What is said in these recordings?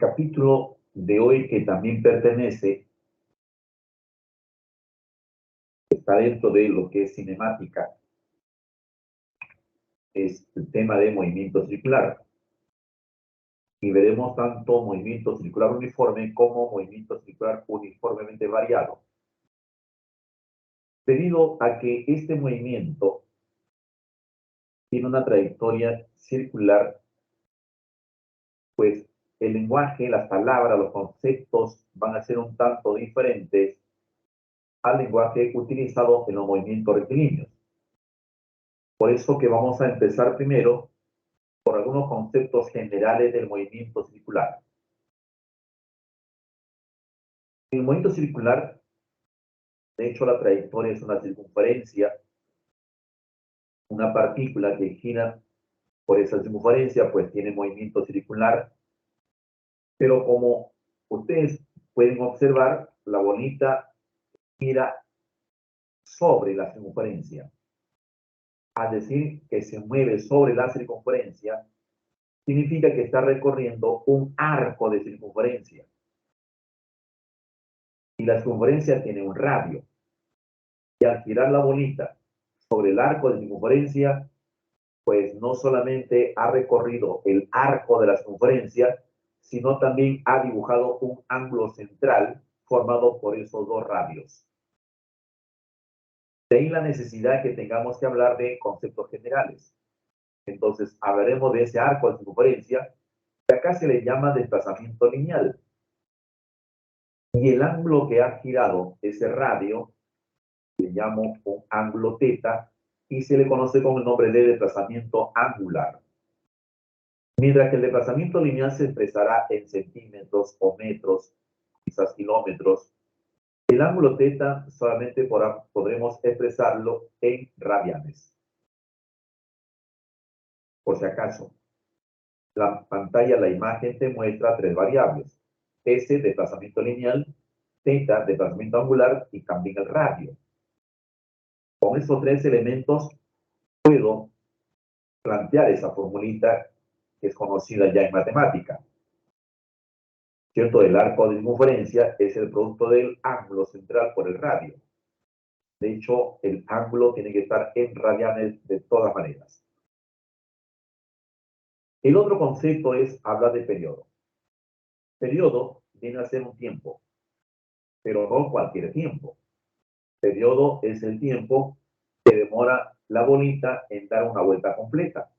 capítulo de hoy, que también pertenece, está dentro de lo que es cinemática, es el tema de movimiento circular. Y veremos tanto movimiento circular uniforme como movimiento circular uniformemente variado. Debido a que este movimiento tiene una trayectoria circular, pues el lenguaje, las palabras, los conceptos van a ser un tanto diferentes al lenguaje utilizado en los movimientos rectilíneos. Por eso que vamos a empezar primero por algunos conceptos generales del movimiento circular. En el movimiento circular, de hecho, la trayectoria es una circunferencia, una partícula que gira por esa circunferencia, pues tiene movimiento circular, pero como ustedes pueden observar, la bolita gira sobre la circunferencia. Al decir que se mueve sobre la circunferencia, significa que está recorriendo un arco de circunferencia. Y la circunferencia tiene un radio. Y al girar la bolita sobre el arco de circunferencia, pues no solamente ha recorrido el arco de la circunferencia, sino también ha dibujado un ángulo central formado por esos dos radios. De ahí la necesidad que tengamos que hablar de conceptos generales. Entonces, hablaremos de ese arco de circunferencia, que acá se le llama desplazamiento lineal. Y el ángulo que ha girado ese radio, le llamo un ángulo θ, y se le conoce con el nombre de desplazamiento angular. Mientras que el desplazamiento lineal se expresará en centímetros o metros, quizás kilómetros, el ángulo θ solamente podremos expresarlo en radianes. Por si acaso, la pantalla, la imagen te muestra tres variables: S, desplazamiento lineal; θ, desplazamiento angular; y también el radio. Con esos tres elementos puedo plantear esa formulita que es conocida ya en matemática. ¿Cierto? El arco de circunferencia es el producto del ángulo central por el radio. De hecho, el ángulo tiene que estar en radianes de todas maneras. El otro concepto es hablar de periodo. Periodo viene a ser un tiempo, pero no cualquier tiempo. Periodo es el tiempo que demora la bolita en dar una vuelta completa.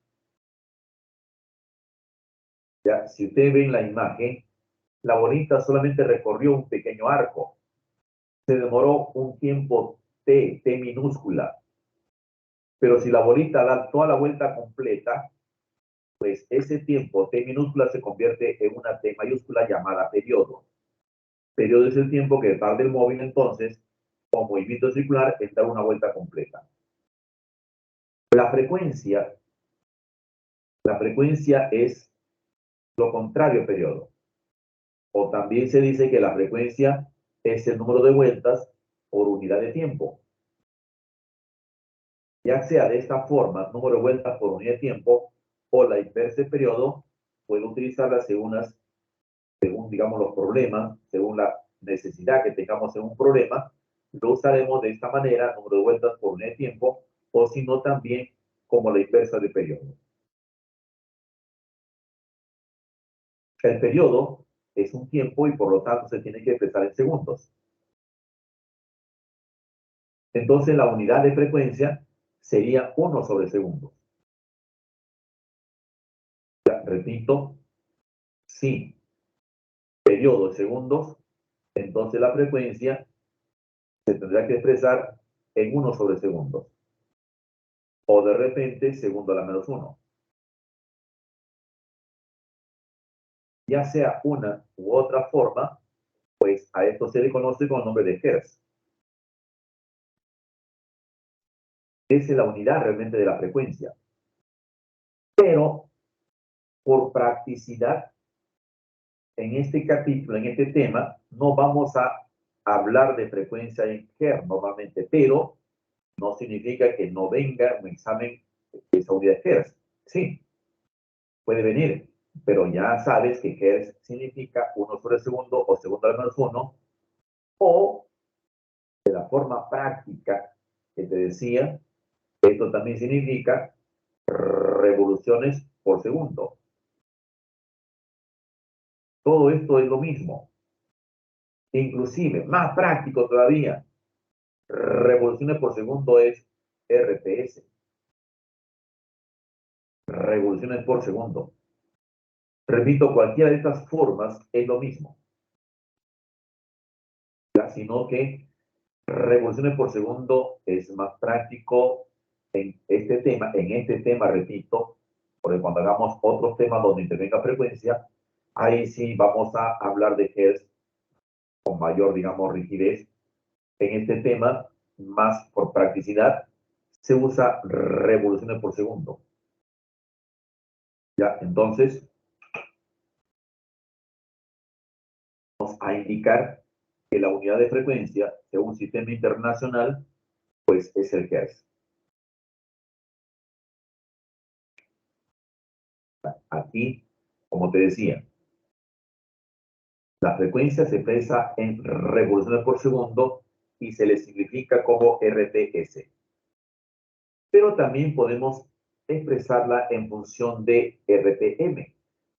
Ya, si ustedes ven la imagen, la bolita solamente recorrió un pequeño arco. Se demoró un tiempo t minúscula. Pero si la bolita da toda la vuelta completa, pues ese tiempo t minúscula se convierte en una t mayúscula llamada periodo. Periodo es el tiempo que tarda el móvil entonces, con movimiento circular, en dar una vuelta completa. La frecuencia es lo contrario a periodo. O también se dice que la frecuencia es el número de vueltas por unidad de tiempo. Ya sea de esta forma, número de vueltas por unidad de tiempo, o la inversa de periodo, puedo utilizarla según, digamos, los problemas, según la necesidad que tengamos en un problema. Lo usaremos de esta manera, número de vueltas por unidad de tiempo, o si no también como la inversa de periodo. El periodo es un tiempo y por lo tanto se tiene que expresar en segundos. Entonces la unidad de frecuencia sería 1 sobre segundos. Ya, repito, si periodo es segundos, entonces la frecuencia se tendrá que expresar en 1 sobre segundos. O de repente, segundo a la menos 1. Ya sea una u otra forma, pues a esto se le conoce con el nombre de hertz. Esa es la unidad realmente de la frecuencia. Pero, por practicidad, en este capítulo, en este tema, no vamos a hablar de frecuencia en hertz normalmente, pero no significa que no venga un examen de esa unidad de hertz. Sí, puede venir, pero ya sabes que hertz significa 1 sobre segundo o segundo al menos 1, o de la forma práctica que te decía, esto también significa revoluciones por segundo. Todo esto es lo mismo. Inclusive, más práctico todavía, revoluciones por segundo es RPS. Revoluciones por segundo. Repito, cualquiera de estas formas es lo mismo. ¿Ya? Sino que revoluciones por segundo es más práctico en este tema, repito, porque cuando hagamos otros temas donde intervenga frecuencia, ahí sí vamos a hablar de hertz con mayor, digamos, rigidez. En este tema, más por practicidad, se usa revoluciones por segundo. ¿Ya? Entonces, vamos a indicar que la unidad de frecuencia de un sistema internacional, pues es el hertz. Aquí, como te decía, la frecuencia se expresa en revoluciones por segundo y se le simplifica como RPS. Pero también podemos expresarla en función de RPM,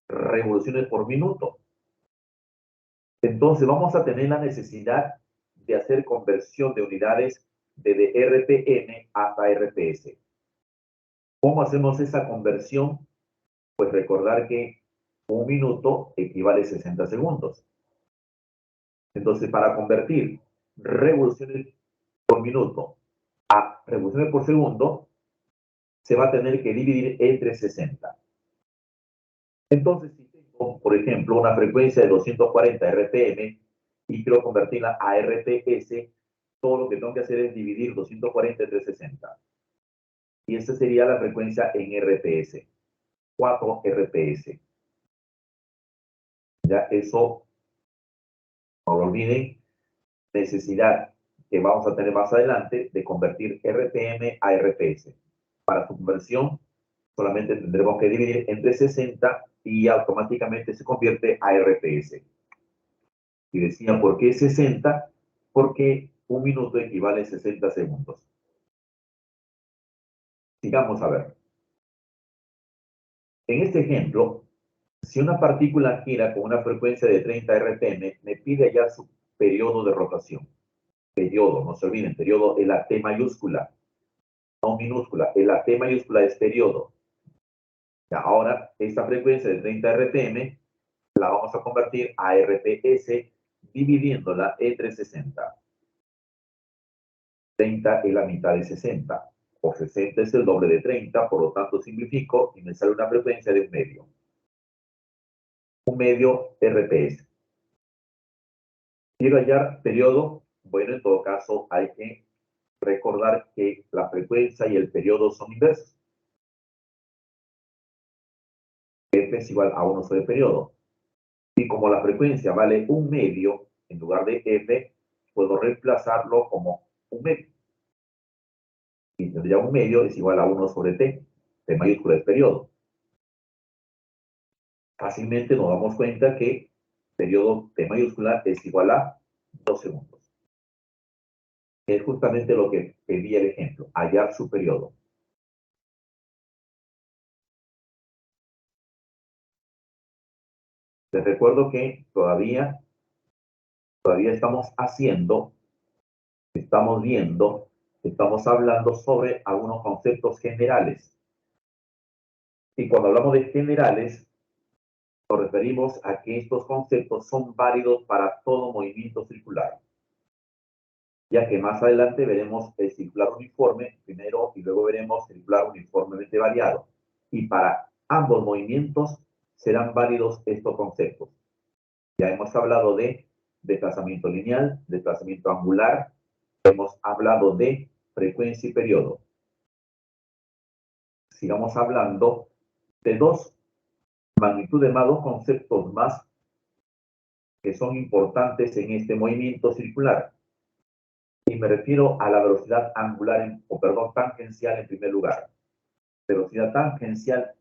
revoluciones por minuto. Entonces vamos a tener la necesidad de hacer conversión de unidades de RPM hasta RPS. ¿Cómo hacemos esa conversión? Pues recordar que un minuto equivale a 60 segundos. Entonces, para convertir revoluciones por minuto a revoluciones por segundo, se va a tener que dividir entre 60. Entonces, si tengo, por ejemplo, una frecuencia de 240 RPM y quiero convertirla a RPS, todo lo que tengo que hacer es dividir 240 entre 60. Y esta sería la frecuencia en RPS, 4 RPS. Ya eso, no lo olviden, necesidad que vamos a tener más adelante de convertir RPM a RPS. Para su conversión, solamente tendremos que dividir entre 60 y automáticamente se convierte a RPS. Y decía, ¿por qué 60? Porque un minuto equivale a 60 segundos. Sigamos a ver. En este ejemplo, si una partícula gira con una frecuencia de 30 RPM, me pide hallar su periodo de rotación. Periodo, no se olviden, periodo es la T mayúscula, no minúscula, es la T mayúscula es periodo. Ya, ahora, esta frecuencia de 30 RPM la vamos a convertir a RPS dividiéndola entre 60. 30 es la mitad de 60, o 60 es el doble de 30, por lo tanto simplifico y me sale una frecuencia de un medio. Un medio RPS. Quiero hallar periodo, bueno, en todo caso hay que recordar que la frecuencia y el periodo son inversos. F es igual a 1 sobre periodo. Y como la frecuencia vale un medio, en lugar de F, puedo reemplazarlo como un medio. Y tendría un medio es igual a 1 sobre T. T mayúscula es periodo. Fácilmente nos damos cuenta que periodo T mayúscula es igual a 2 segundos. Es justamente lo que pedía el ejemplo, hallar su periodo. Les recuerdo que todavía estamos haciendo, estamos viendo, estamos hablando sobre algunos conceptos generales. Y cuando hablamos de generales, nos referimos a que estos conceptos son válidos para todo movimiento circular. Ya que más adelante veremos el circular uniforme primero y luego veremos el circular uniformemente variado. Y para ambos movimientos serán válidos estos conceptos. Ya hemos hablado de desplazamiento lineal, desplazamiento angular, hemos hablado de frecuencia y periodo. Sigamos hablando de dos magnitudes más, dos conceptos más que son importantes en este movimiento circular. Y me refiero a la velocidad angular, tangencial en primer lugar. Velocidad tangencial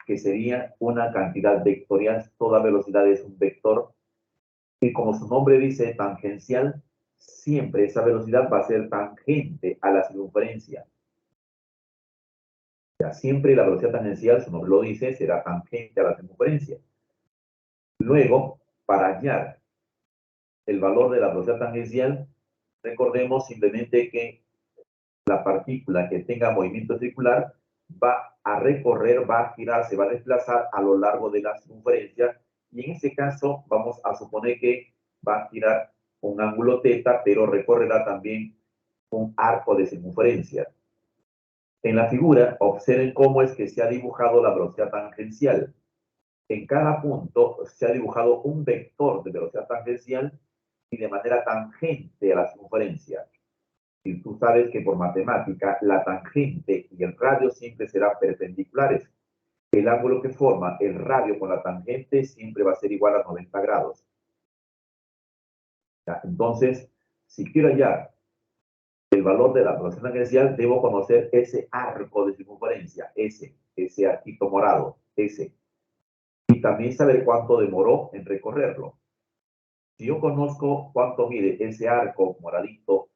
que sería una cantidad vectorial. Toda velocidad es un vector y como su nombre dice, tangencial, siempre esa velocidad va a ser tangente a la circunferencia. O sea, siempre la velocidad tangencial, su nombre lo dice, será tangente a la circunferencia. Luego, para hallar el valor de la velocidad tangencial, recordemos simplemente que la partícula que tenga movimiento circular va a recorrer, va a girar, se va a desplazar a lo largo de la circunferencia y en ese caso vamos a suponer que va a girar un ángulo θ, pero recorrerá también un arco de circunferencia. En la figura, observen cómo es que se ha dibujado la velocidad tangencial. En cada punto se ha dibujado un vector de velocidad tangencial y de manera tangente a la circunferencia. Y tú sabes que por matemática la tangente y el radio siempre serán perpendiculares. El ángulo que forma el radio con la tangente siempre va a ser igual a 90 grados. Entonces, si quiero hallar el valor de la velocidad tangencial, debo conocer ese arco de circunferencia, ese arquito morado, ese. Y también saber cuánto demoró en recorrerlo. Si yo conozco cuánto mide ese arco moradito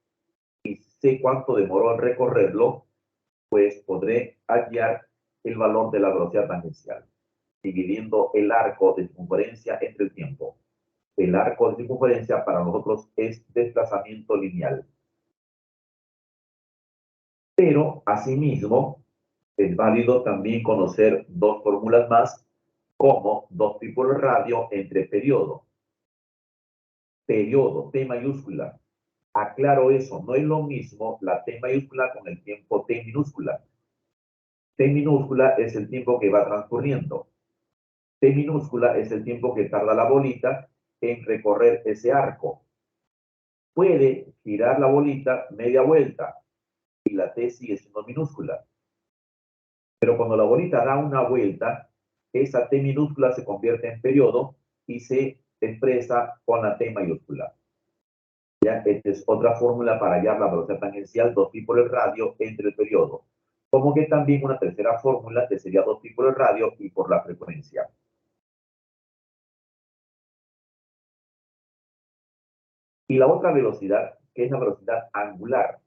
y sé cuánto demoró en recorrerlo, pues podré hallar el valor de la velocidad tangencial, dividiendo el arco de circunferencia entre el tiempo. El arco de circunferencia para nosotros es desplazamiento lineal. Pero, asimismo, es válido también conocer dos fórmulas más, como 2 pi por el radio entre periodo. Periodo, T mayúscula. Aclaro eso, no es lo mismo la T mayúscula con el tiempo T minúscula. T minúscula es el tiempo que va transcurriendo. T minúscula es el tiempo que tarda la bolita en recorrer ese arco. Puede girar la bolita media vuelta y la T sigue siendo minúscula. Pero cuando la bolita da una vuelta, esa T minúscula se convierte en periodo y se expresa con la T mayúscula. ¿Ya? Esta es otra fórmula para hallar la velocidad tangencial, 2 pi por el radio entre el periodo. Como que también una tercera fórmula que sería 2 pi por el radio y por la frecuencia. Y la otra velocidad, que es la velocidad angular.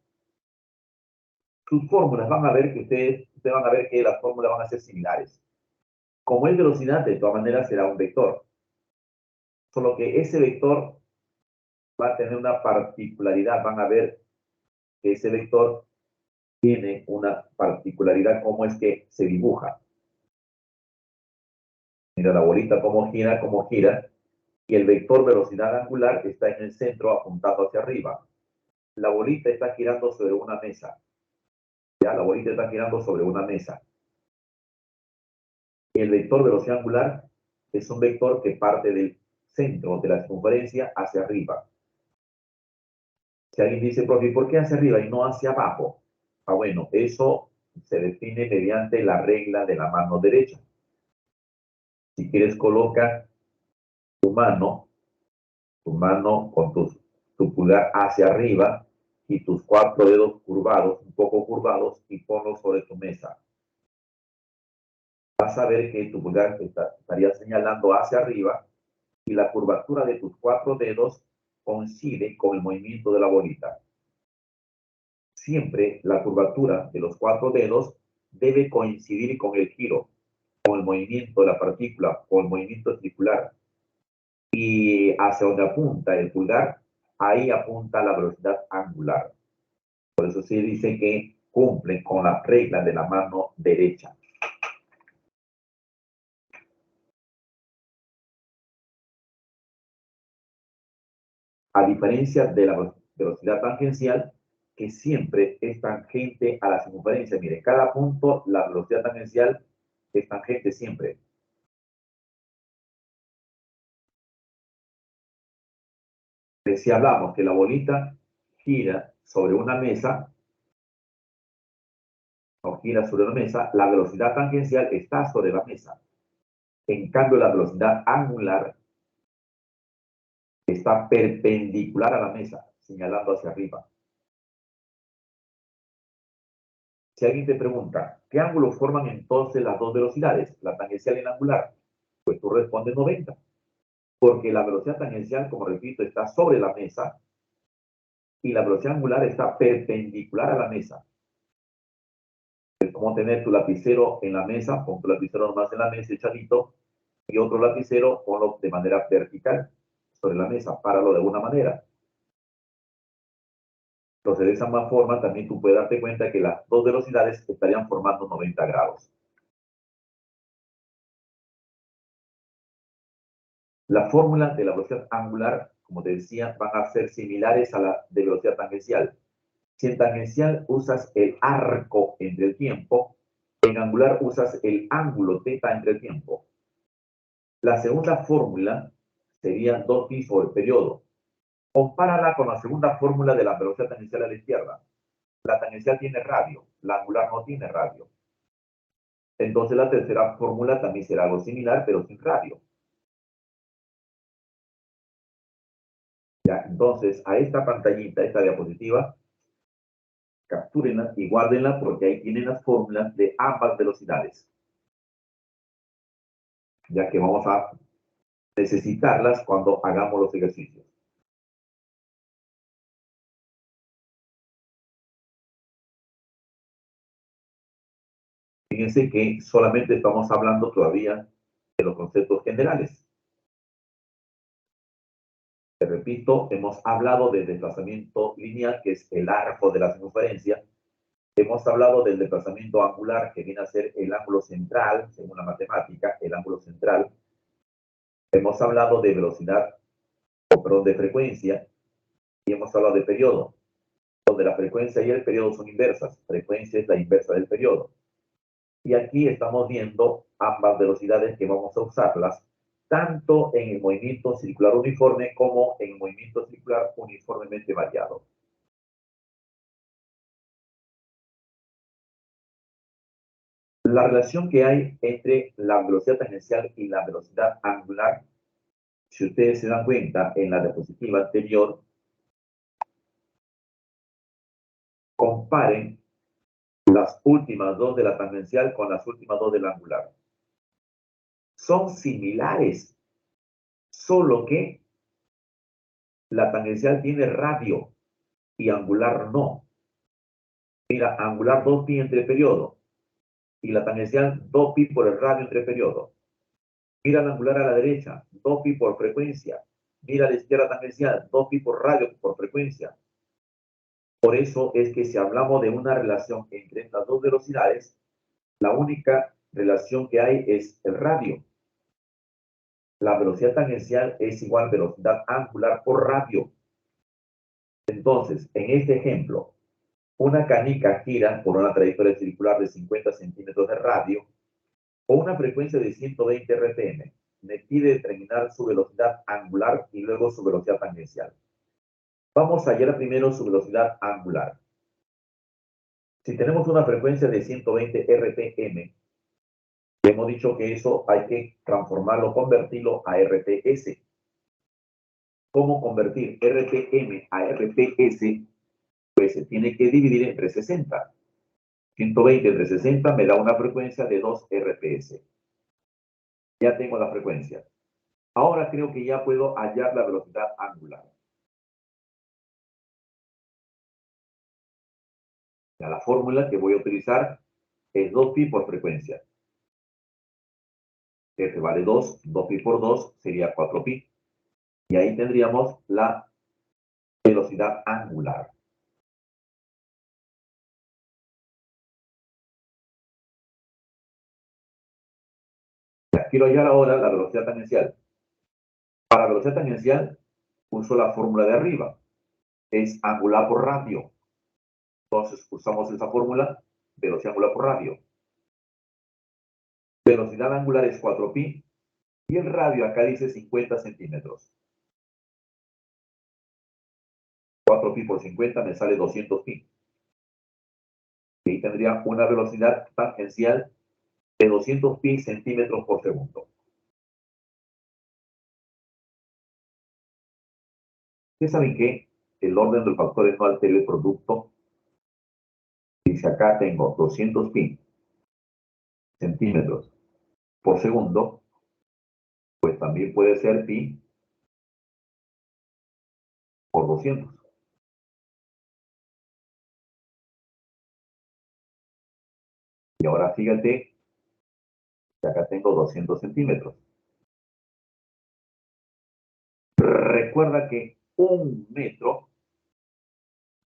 Sus fórmulas van a ver que ustedes van a ver que las fórmulas van a ser similares. Como es velocidad, de todas maneras será un vector. Solo que ese vector va a tener una particularidad. Van a ver que ese vector tiene una particularidad, como es que se dibuja. Mira la bolita cómo gira, y el vector velocidad angular está en el centro apuntado hacia arriba. La bolita está girando sobre una mesa. Ya, la bolita está girando sobre una mesa. El vector velocidad angular es un vector que parte del centro de la circunferencia hacia arriba. Si alguien dice, profe, ¿por qué hacia arriba y no hacia abajo? Ah, bueno, eso se define mediante la regla de la mano derecha. Si quieres, coloca tu mano con tu pulgar hacia arriba y tus 4 dedos curvados, un poco curvados, y ponlos sobre tu mesa. Vas a ver que tu pulgar estaría señalando hacia arriba y la curvatura de tus 4 dedos coincide con el movimiento de la bolita. Siempre la curvatura de los 4 dedos debe coincidir con el giro, con el movimiento de la partícula, con el movimiento circular. Y hacia donde apunta el pulgar, ahí apunta la velocidad angular. Por eso se dice que cumplen con la regla de la mano derecha. A diferencia de la velocidad tangencial, que siempre es tangente a la circunferencia. Mire, cada punto la velocidad tangencial es tangente siempre. Si hablamos que la bolita gira sobre una mesa, o gira sobre una mesa, la velocidad tangencial está sobre la mesa. En cambio, la velocidad angular está perpendicular a la mesa, señalando hacia arriba. Si alguien te pregunta, ¿qué ángulo forman entonces las dos velocidades, la tangencial y la angular? Pues tú respondes 90, porque la velocidad tangencial, como repito, está sobre la mesa y la velocidad angular está perpendicular a la mesa. Es como tener tu lapicero en la mesa, pon tu lapicero nomás en la mesa echadito, y otro lapicero ponlo de manera vertical sobre la mesa, páralo de alguna manera. Entonces, de esa misma forma, también tú puedes darte cuenta que las dos velocidades estarían formando 90 grados. La fórmula de la velocidad angular, como te decía, van a ser similares a la de velocidad tangencial. Si en tangencial usas el arco entre el tiempo, en angular usas el ángulo θ entre el tiempo. La segunda fórmula sería 2pi por el periodo. Compárala con la segunda fórmula de la velocidad tangencial a la izquierda. La tangencial tiene radio, la angular no tiene radio. Entonces la tercera fórmula también será algo similar, pero sin radio. ¿Ya? Entonces, a esta pantallita, esta diapositiva, captúrenla y guárdenla porque ahí tienen las fórmulas de ambas velocidades. Ya que vamos a necesitarlas cuando hagamos los ejercicios. Fíjense que solamente estamos hablando todavía de los conceptos generales. Te repito, hemos hablado del desplazamiento lineal, que es el arco de la circunferencia. Hemos hablado del desplazamiento angular, que viene a ser el ángulo central, según la matemática, el ángulo central. Hemos hablado de velocidad, o perdón, de frecuencia, y hemos hablado de periodo, donde la frecuencia y el periodo son inversas. Frecuencia es la inversa del periodo. Y aquí estamos viendo ambas velocidades que vamos a usarlas, tanto en el movimiento circular uniforme como en el movimiento circular uniformemente variado. La relación que hay entre la velocidad tangencial y la velocidad angular, si ustedes se dan cuenta en la diapositiva anterior, comparen las últimas dos de la tangencial con las últimas dos del angular. Son similares, solo que la tangencial tiene radio y angular no. Mira, angular 2pi entre periodo y la tangencial 2pi por el radio entre periodo. Mira la angular a la derecha, 2pi por frecuencia. Mira a la izquierda tangencial, 2pi por radio por frecuencia. Por eso es que si hablamos de una relación entre estas dos velocidades, la única relación que hay es el radio. La velocidad tangencial es igual a velocidad angular por radio. Entonces, en este ejemplo, una canica gira por una trayectoria circular de 50 centímetros de radio o una frecuencia de 120 RPM. Me pide determinar su velocidad angular y luego su velocidad tangencial. Vamos a hallar primero su velocidad angular. Si tenemos una frecuencia de 120 RPM, hemos dicho que eso hay que transformarlo, convertirlo a RPS. ¿Cómo convertir RPM a RPS? Pues se tiene que dividir entre 60. 120 entre 60 me da una frecuencia de 2 RPS. Ya tengo la frecuencia. Ahora creo que ya puedo hallar la velocidad angular. Ya la fórmula que voy a utilizar es 2pi por frecuencia. F vale 2, 2pi por 2 sería 4pi. Y ahí tendríamos la velocidad angular. Quiero hallar ahora la velocidad tangencial. Para velocidad tangencial uso la fórmula de arriba. Es angular por radio. Entonces usamos esa fórmula, velocidad angular por radio. Velocidad angular es 4pi y el radio acá dice 50 centímetros. 4pi por 50 me sale 200pi. Y ahí tendría una velocidad tangencial de 200pi centímetros por segundo. Ustedes saben que el orden del factor no altera el producto. Si Y si acá tengo 200 pi centímetros por segundo, pues también puede ser pi por 200. Y ahora fíjate que acá tengo 200 centímetros. Recuerda que un metro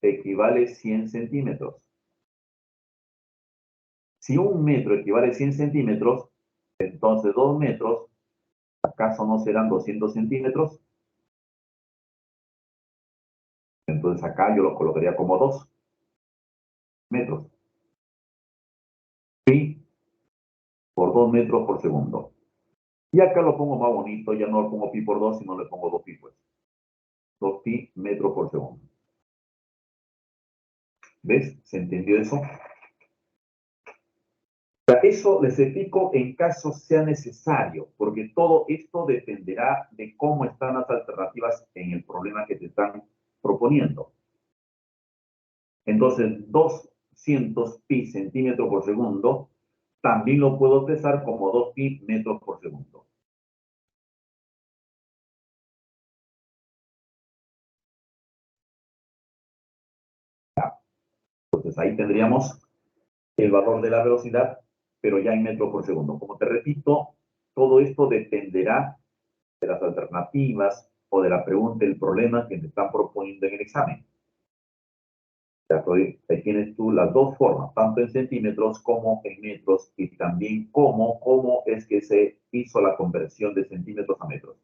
equivale 100 centímetros. Si un metro equivale a 100 centímetros, entonces 2 metros, ¿acaso no serán 200 centímetros? Entonces acá yo lo colocaría como 2 metros. Pi por 2 metros por segundo. Y acá lo pongo más bonito, ya no lo pongo pi por 2, sino le pongo 2 pi, pues. 2 pi metros por segundo. ¿Ves? ¿Se entendió eso? Eso les explico en caso sea necesario, porque todo esto dependerá de cómo están las alternativas en el problema que te están proponiendo. Entonces, 200 pi centímetros por segundo, también lo puedo expresar como 2 pi metros por segundo. Entonces, ahí tendríamos el valor de la velocidad, pero ya en metros por segundo. Como te repito, todo esto dependerá de las alternativas o de la pregunta, el problema que te están proponiendo en el examen. Ahí tienes tú las dos formas, tanto en centímetros como en metros, y también cómo es que se hizo la conversión de centímetros a metros.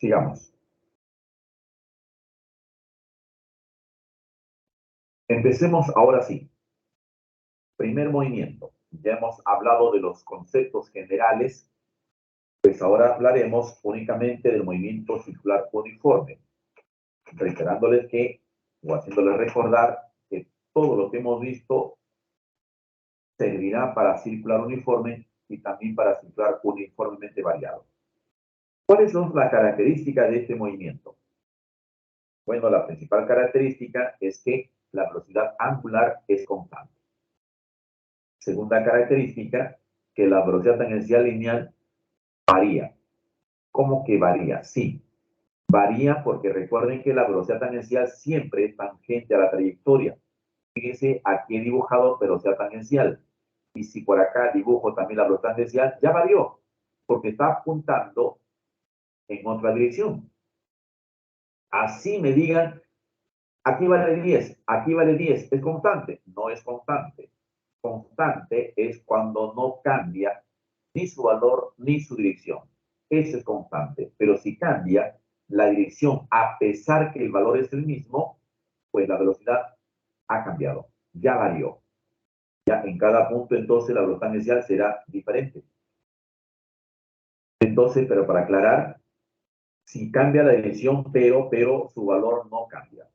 Sigamos. Empecemos ahora sí. Primer movimiento. Ya hemos hablado de los conceptos generales, pues ahora hablaremos únicamente del movimiento circular uniforme, reiterándoles que, o haciéndoles recordar que todo lo que hemos visto servirá para circular uniforme y también para circular uniformemente variado. ¿Cuáles son las características de este movimiento? Bueno, la principal característica es que la velocidad angular es constante. Segunda característica, que la velocidad tangencial lineal varía. ¿Cómo que varía? Sí, varía porque recuerden que la velocidad tangencial siempre es tangente a la trayectoria. Fíjense, aquí he dibujado velocidad tangencial. Y si por acá dibujo también la velocidad tangencial, ya varió, porque está apuntando en otra dirección. Así me digan, aquí vale 10, aquí vale 10, ¿es constante? No es constante. Constante es cuando no cambia ni su valor ni su dirección. Eso es constante. Pero si cambia la dirección, a pesar que el valor es el mismo, pues la velocidad ha cambiado, ya varió. Ya en cada punto, entonces, la velocidad inicial será diferente. Entonces, pero para aclarar, si cambia la dirección, pero su valor no cambia.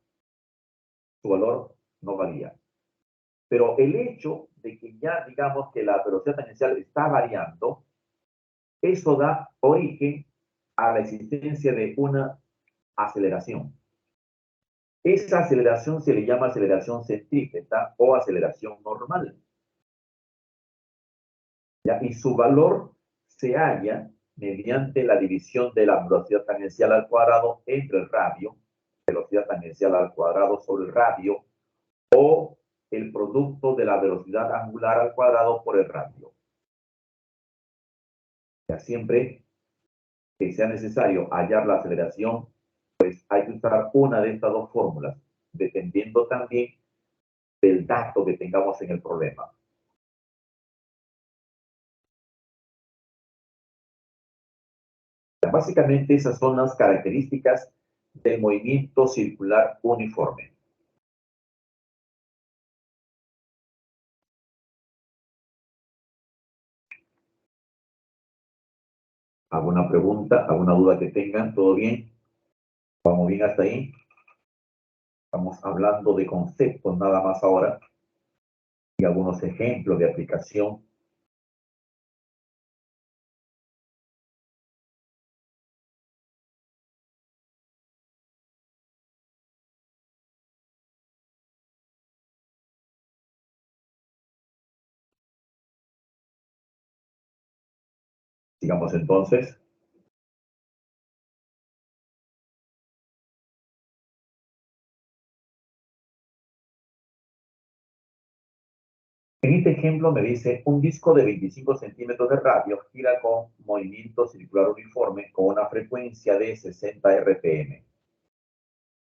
Su valor no varía. Pero el hecho de que ya digamos que la velocidad tangencial está variando, eso da origen a la existencia de una aceleración. Esa aceleración se le llama aceleración centrípeta o aceleración normal. ¿Ya? Y su valor se halla mediante la división de la velocidad tangencial al cuadrado entre el radio, velocidad tangencial al cuadrado sobre el radio, o el producto de la velocidad angular al cuadrado por el radio. Ya siempre que sea necesario hallar la aceleración, pues hay que usar una de estas dos fórmulas, dependiendo también del dato que tengamos en el problema. Básicamente esas son las características del movimiento circular uniforme. ¿Alguna pregunta, alguna duda que tengan? ¿Todo bien? ¿Vamos bien hasta ahí? Estamos hablando de conceptos nada más ahora y algunos ejemplos de aplicación. Sigamos entonces. En este ejemplo me dice, un disco de 25 centímetros de radio gira con movimiento circular uniforme con una frecuencia de 60 RPM.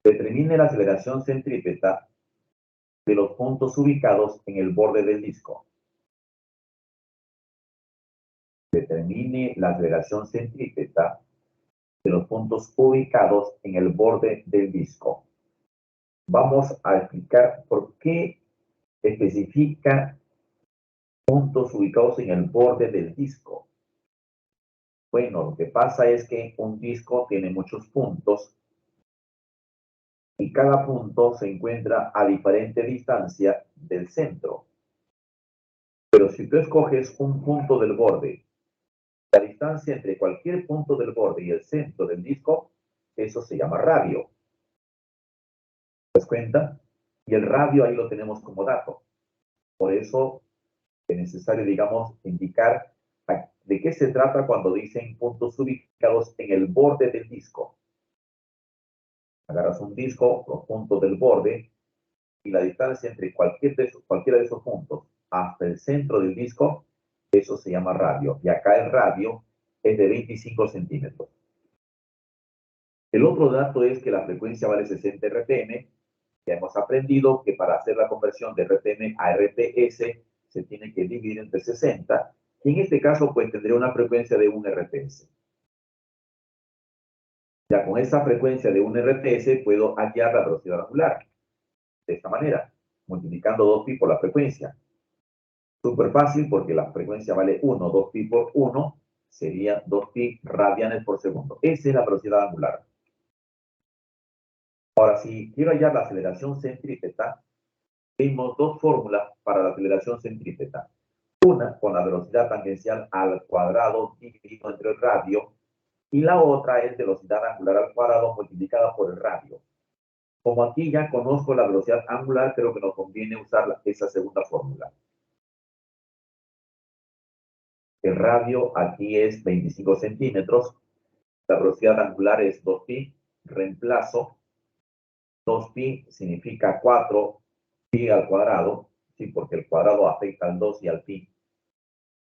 Determine la aceleración centrípeta de los puntos ubicados en el borde del disco. Determine la aceleración centrípeta de los puntos ubicados en el borde del disco. Vamos a explicar por qué especifica puntos ubicados en el borde del disco. Bueno, lo que pasa es que un disco tiene muchos puntos y cada punto se encuentra a diferente distancia del centro. Pero si tú escoges un punto del borde, la distancia entre cualquier punto del borde y el centro del disco, eso se llama radio. ¿Te das cuenta? Y el radio ahí lo tenemos como dato. Por eso es necesario, digamos, indicar de qué se trata cuando dicen puntos ubicados en el borde del disco. Agarras un disco, los puntos del borde, y la distancia entre cualquiera de esos puntos hasta el centro del disco, eso se llama radio. Y acá el radio es de 25 centímetros. El otro dato es que la frecuencia vale 60 RPM. Ya hemos aprendido que para hacer la conversión de RPM a RPS se tiene que dividir entre 60. Y en este caso, pues tendría una frecuencia de 1 RPS. Ya con esa frecuencia de 1 RPS puedo hallar la velocidad angular. De esta manera, multiplicando 2pi por la frecuencia. Súper fácil porque la frecuencia vale 1, 2pi por 1 sería 2pi radianes por segundo. Esa es la velocidad angular. Ahora, si quiero hallar la aceleración centrípeta, tenemos dos fórmulas para la aceleración centrípeta. Una con la velocidad tangencial al cuadrado dividido entre el radio y la otra es velocidad angular al cuadrado multiplicada por el radio. Como aquí ya conozco la velocidad angular, creo que nos conviene usar esa segunda fórmula. El radio aquí es 25 centímetros, la velocidad angular es 2pi, reemplazo, 2pi significa 4pi al cuadrado, sí, porque el cuadrado afecta al 2 y al pi.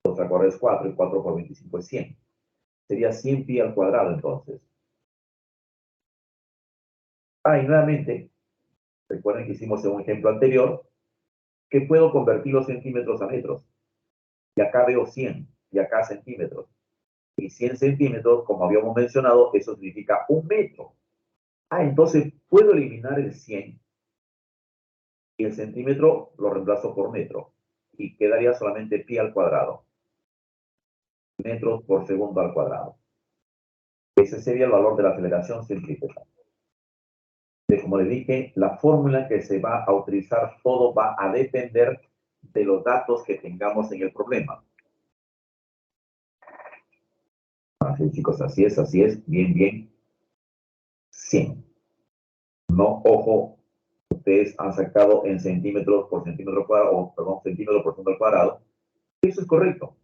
2 al cuadrado es 4 y 4 por 25 es 100. Sería 100 pi al cuadrado entonces. Y nuevamente, recuerden que hicimos en un ejemplo anterior, que puedo convertir los centímetros a metros. Y acá veo 100, y acá centímetros. Y 100 centímetros, como habíamos mencionado, eso significa 1 metro. Entonces puedo eliminar el 100 y el centímetro lo reemplazo por metro. Y quedaría solamente pi al cuadrado. Metros por segundo al cuadrado. Ese sería el valor de la aceleración centrípeta. Como les dije, la fórmula que se va a utilizar, todo va a depender de los datos que tengamos en el problema. Así, chicos, así es, bien, bien. 100. No, ojo, ustedes han sacado en centímetros por centímetro cuadrado, o perdón, centímetro por segundo al cuadrado. Eso es correcto.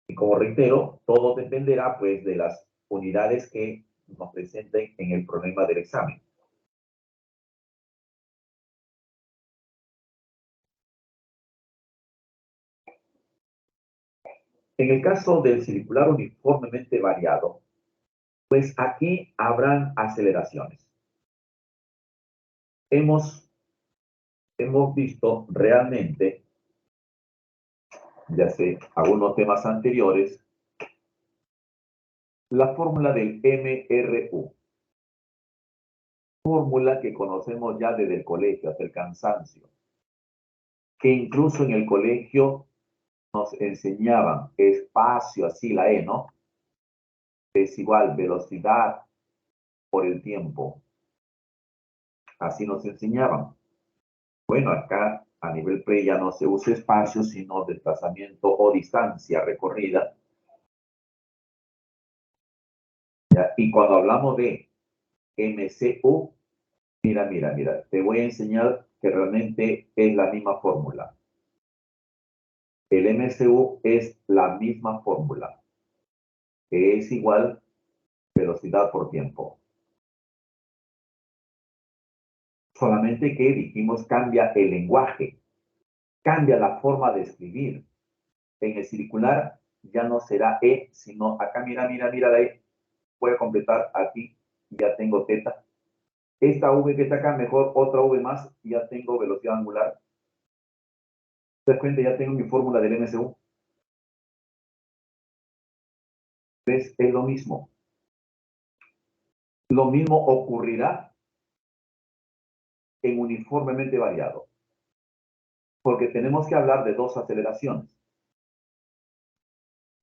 Y como reitero, todo dependerá pues de las unidades que nos presenten en el problema del examen. En el caso del circular uniformemente variado, pues aquí habrán aceleraciones. Hemos visto realmente, ya sé, algunos temas anteriores, la fórmula del MRU. Fórmula que conocemos ya desde el colegio, hasta el cansancio. Que incluso en el colegio nos enseñaban espacio, así la E, ¿no? Es igual velocidad por el tiempo. Así nos enseñaban. Bueno, acá a nivel pre ya no se usa espacio, sino desplazamiento o distancia recorrida. ¿Ya? Y cuando hablamos de MCU, mira, te voy a enseñar que realmente es la misma fórmula. El MCU es la misma fórmula. que es igual velocidad por tiempo. Solamente que dijimos cambia el lenguaje, cambia la forma de escribir. En el circular ya no será E, sino acá, mira, mira, mira la E. Voy a completar aquí, ya tengo teta. Esta V que está acá, mejor otra V más, y ya tengo velocidad angular. ¿Te das cuenta? Ya tengo mi fórmula del MSU. ¿Ves? Es lo mismo. Lo mismo ocurrirá en uniformemente variado, porque tenemos que hablar de dos aceleraciones.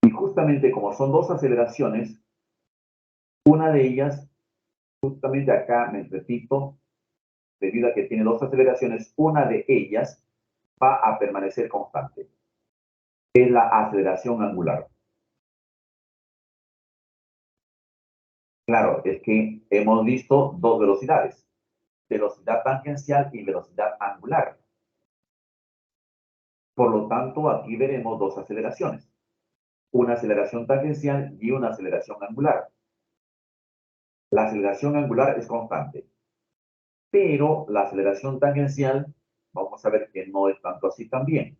Y justamente como son dos aceleraciones, una de ellas, justamente acá me repito, debido a que tiene dos aceleraciones, una de ellas va a permanecer constante. Es la aceleración angular. Claro, es que hemos visto dos velocidades, velocidad tangencial y velocidad angular. Por lo tanto, aquí veremos dos aceleraciones, una aceleración tangencial y una aceleración angular. La aceleración angular es constante, pero la aceleración tangencial, vamos a ver que no es tanto así también.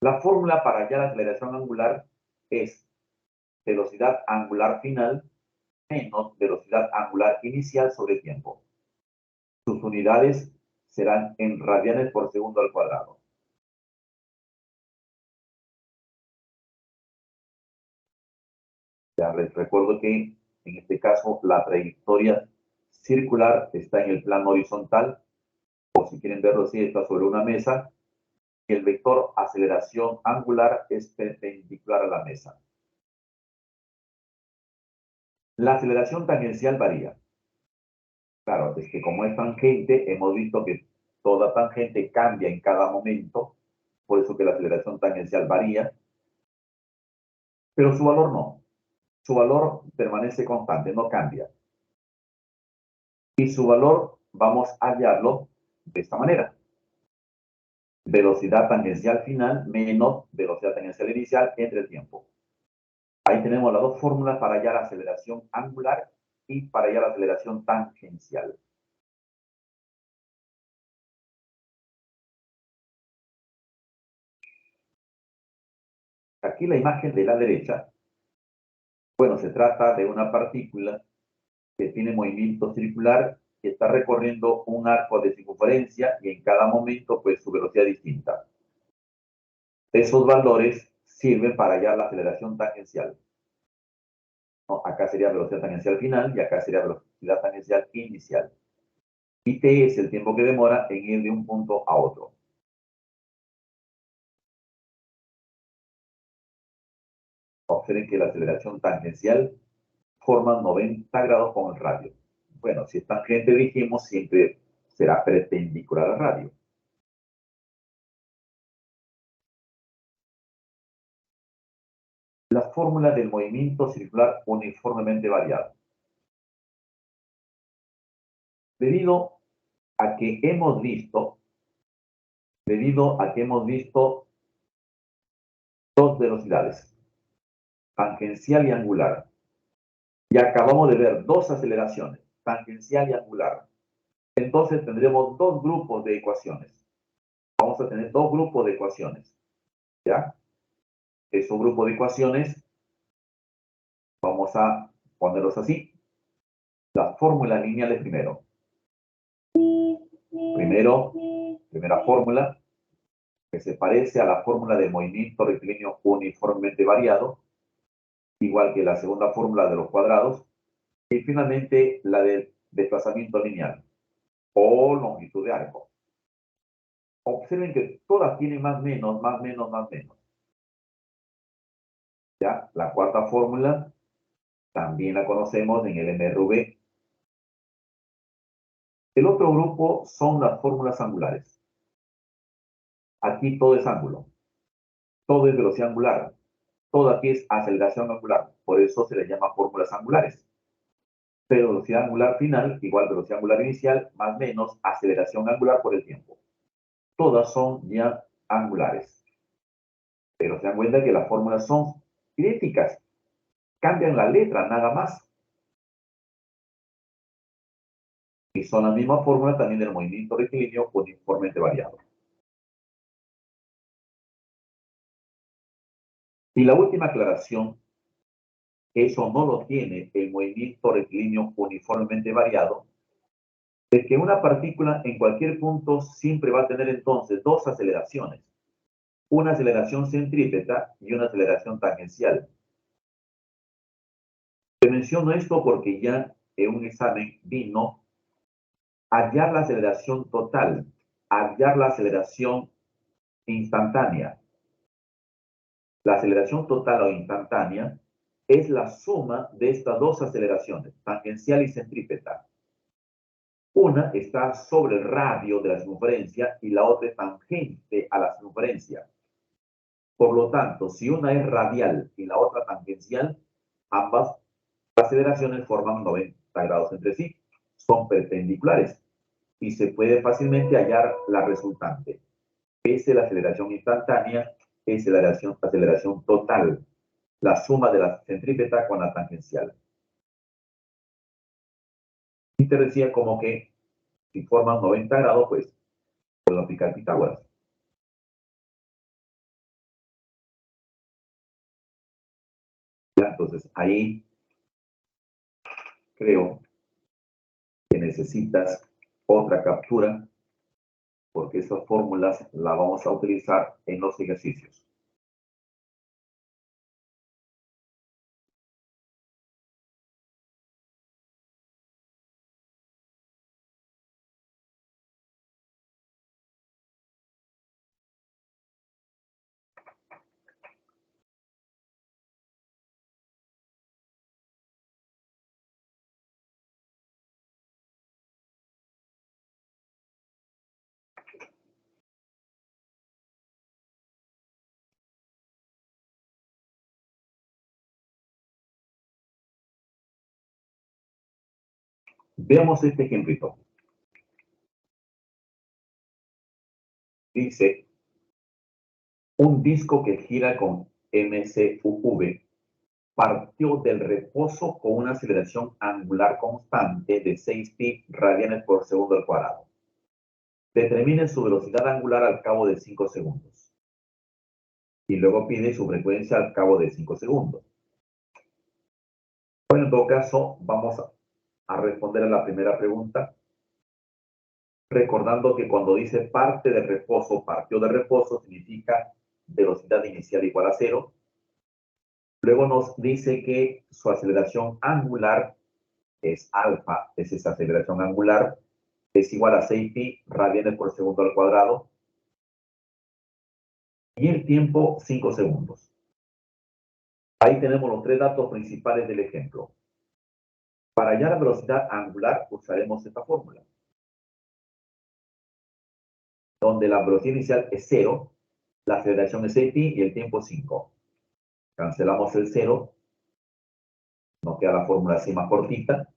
La fórmula para hallar la aceleración angular es velocidad angular final menos velocidad angular inicial sobre tiempo. Sus unidades serán en radianes por segundo al cuadrado. Ya les recuerdo que en este caso la trayectoria circular está en el plano horizontal, o si quieren verlo así, está sobre una mesa, y el vector aceleración angular es perpendicular a la mesa. La aceleración tangencial varía. Claro, es que como es tangente, hemos visto que toda tangente cambia en cada momento, por eso que la aceleración tangencial varía, pero su valor no. Su valor permanece constante, no cambia. Y su valor vamos a hallarlo de esta manera. Velocidad tangencial final menos velocidad tangencial inicial entre el tiempo. Ahí tenemos las dos fórmulas para hallar la aceleración angular y para hallar la aceleración tangencial. Aquí la imagen de la derecha, bueno, se trata de una partícula que tiene movimiento circular, que está recorriendo un arco de circunferencia y en cada momento, pues, su velocidad distinta. Esos valores sirven para hallar la aceleración tangencial. ¿No? Acá sería velocidad tangencial final y acá sería velocidad tangencial inicial. Y t es el tiempo que demora en ir de un punto a otro. Observen que la aceleración tangencial forma 90 grados con el radio. Bueno, si es tangente, dijimos, siempre será perpendicular al radio. La fórmula del movimiento circular uniformemente variado. Debido a que hemos visto dos velocidades, tangencial y angular, y acabamos de ver dos aceleraciones, tangencial y angular, entonces tendremos dos grupos de ecuaciones. Vamos a tener dos grupos de ecuaciones, ¿ya? Esos grupos de ecuaciones vamos a ponerlos así. Las fórmulas lineales primero. Primera fórmula, que se parece a la fórmula de movimiento rectilíneo uniformemente variado, igual que la segunda fórmula de los cuadrados, y finalmente la del desplazamiento lineal o longitud de arco. Observen que todas tienen más menos, más menos, más menos. ¿Ya? La cuarta fórmula también la conocemos en el MRV. El otro grupo son las fórmulas angulares. Aquí todo es ángulo, todo es velocidad angular, todo aquí es aceleración angular, por eso se les llama fórmulas angulares. Pero velocidad angular final igual velocidad angular inicial más menos aceleración angular por el tiempo. Todas son ya angulares. Pero se dan cuenta que las fórmulas son idénticas. Cambian la letra nada más. Y son la misma fórmula también del movimiento rectilíneo uniformemente variado. Y la última aclaración, eso no lo tiene el movimiento rectilíneo uniformemente variado, es que una partícula en cualquier punto siempre va a tener entonces dos aceleraciones, una aceleración centrípeta y una aceleración tangencial. Te menciono esto porque ya en un examen vino hallar la aceleración total, hallar la aceleración instantánea. La aceleración total o instantánea es la suma de estas dos aceleraciones, tangencial y centrípeta. Una está sobre el radio de la circunferencia y la otra es tangente a la circunferencia. Por lo tanto, si una es radial y la otra tangencial, ambas aceleraciones forman 90 grados entre sí, son perpendiculares y se puede fácilmente hallar la resultante. Esa es la aceleración instantánea, es la aceleración total, la suma de la centrípeta con la tangencial. Y te decía como que si forman 90 grados, pues puedo aplicar Pitágoras. ¿Ya? Entonces ahí creo que necesitas otra captura porque esas fórmulas las vamos a utilizar en los ejercicios. Veamos este ejemplito. Dice, un disco que gira con MCUV partió del reposo con una aceleración angular constante de 6pi radianes por segundo al cuadrado. Determine su velocidad angular al cabo de 5 segundos. Y luego pide su frecuencia al cabo de 5 segundos. Bueno, en todo caso, vamos a responder a la primera pregunta, recordando que cuando dice parte de reposo, partió de reposo, significa velocidad inicial igual a 0. Luego nos dice que su aceleración angular es alfa, es esa aceleración angular, es igual a 6pi radianes por segundo al cuadrado. Y el tiempo, 5 segundos. Ahí tenemos los tres datos principales del ejemplo. Para hallar la velocidad angular usaremos esta fórmula, donde la velocidad inicial es 0, la aceleración es 6pi y el tiempo 5. Cancelamos el 0, nos queda la fórmula así más cortita,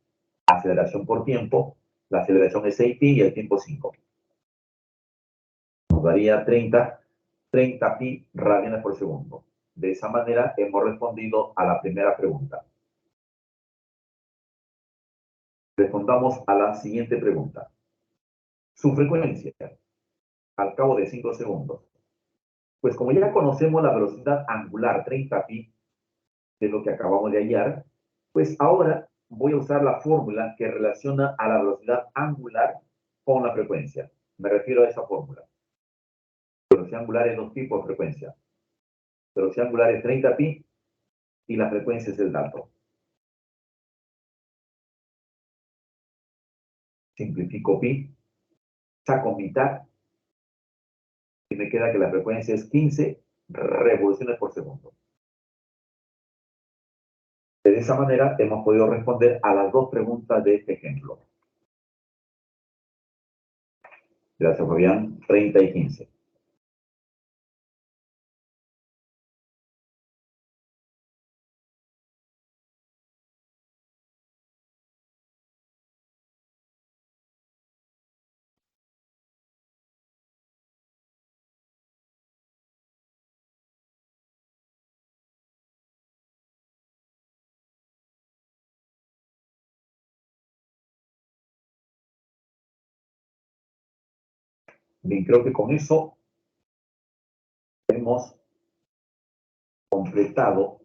aceleración por tiempo, la aceleración es 6pi y el tiempo 5. Nos daría 30 pi radianes por segundo. De esa manera hemos respondido a la primera pregunta. Respondamos a la siguiente pregunta. Su frecuencia al cabo de 5 segundos. Pues como ya conocemos la velocidad angular 30 pi, de lo que acabamos de hallar, pues ahora voy a usar la fórmula que relaciona a la velocidad angular con la frecuencia. Me refiero a esa fórmula. La velocidad angular es dos tipos de frecuencia. La velocidad angular es 30 pi y la frecuencia es el dato. Simplifico pi, saco mitad y me queda que la frecuencia es 15 revoluciones por segundo. De esa manera hemos podido responder a las dos preguntas de este ejemplo. Gracias, Fabián. 30 y 15. Bien, creo que con eso hemos completado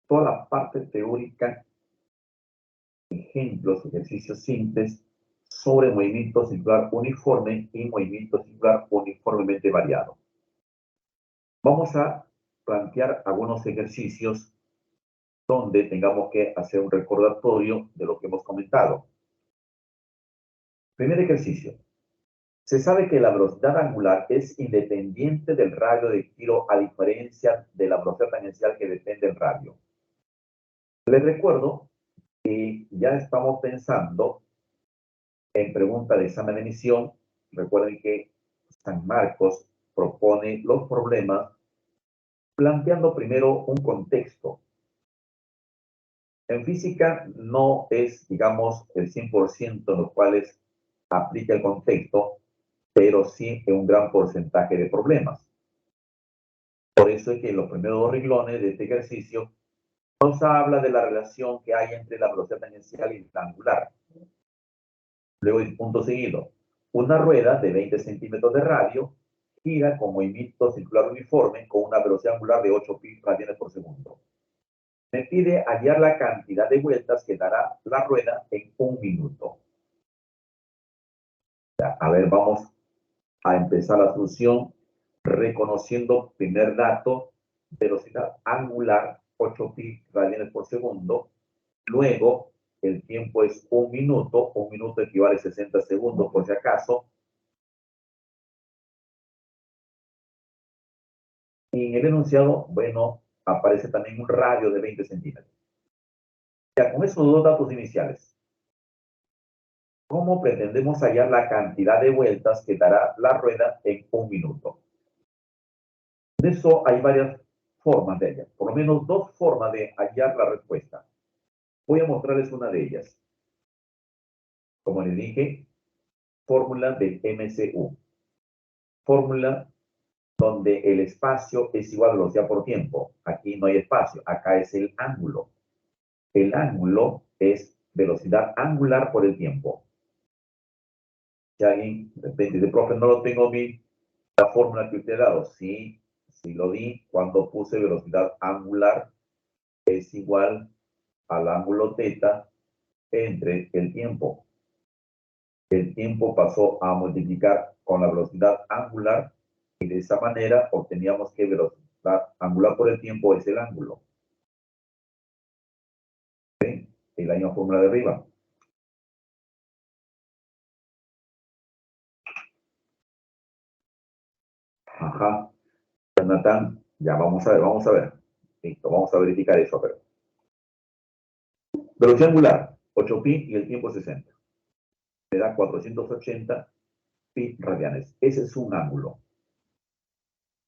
toda la parte teórica, ejemplos, ejercicios simples sobre movimiento circular uniforme y movimiento circular uniformemente variado. Vamos a plantear algunos ejercicios donde tengamos que hacer un recordatorio de lo que hemos comentado. Primer ejercicio. Se sabe que la velocidad angular es independiente del radio de giro, a diferencia de la velocidad tangencial que depende del radio. Les recuerdo que ya estamos pensando en pregunta de examen de emisión. Recuerden que San Marcos propone los problemas planteando primero un contexto. En física no es, digamos, el 100% en los cuales aplica el contexto, pero sí en un gran porcentaje de problemas. Por eso es que los primeros dos renglones de este ejercicio nos habla de la relación que hay entre la velocidad tangencial y la angular. Luego, el punto seguido, una rueda de 20 centímetros de radio gira con movimiento circular uniforme con una velocidad angular de 8 pi radianes por segundo. Me pide hallar la cantidad de vueltas que dará la rueda en un minuto. A ver, vamos a empezar la solución reconociendo primer dato, velocidad angular 8 pi radianes por segundo. Luego, el tiempo es un minuto equivale a 60 segundos por si acaso. Y en el enunciado, bueno, aparece también un radio de 20 centímetros. Ya con esos dos datos iniciales, ¿cómo pretendemos hallar la cantidad de vueltas que dará la rueda en un minuto? De eso hay varias formas de hallar, por lo menos dos formas de hallar la respuesta. Voy a mostrarles una de ellas. Como les dije, fórmula del MCU. Fórmula donde el espacio es igual a velocidad por tiempo. Aquí no hay espacio, acá es el ángulo. El ángulo es velocidad angular por el tiempo. Si alguien de repente dice, profe, no lo tengo la fórmula que usted ha dado. Sí, sí lo di cuando puse velocidad angular es igual al ángulo teta entre el tiempo. El tiempo pasó a multiplicar con la velocidad angular y de esa manera obteníamos que velocidad angular por el tiempo es el ángulo. ¿Sí? Y la misma fórmula de arriba. Ajá. Jonathan, ya vamos a ver. Listo, vamos a verificar eso, pero. Velocidad angular, 8 pi y el tiempo 60. Me da 480 pi radianes. Ese es un ángulo.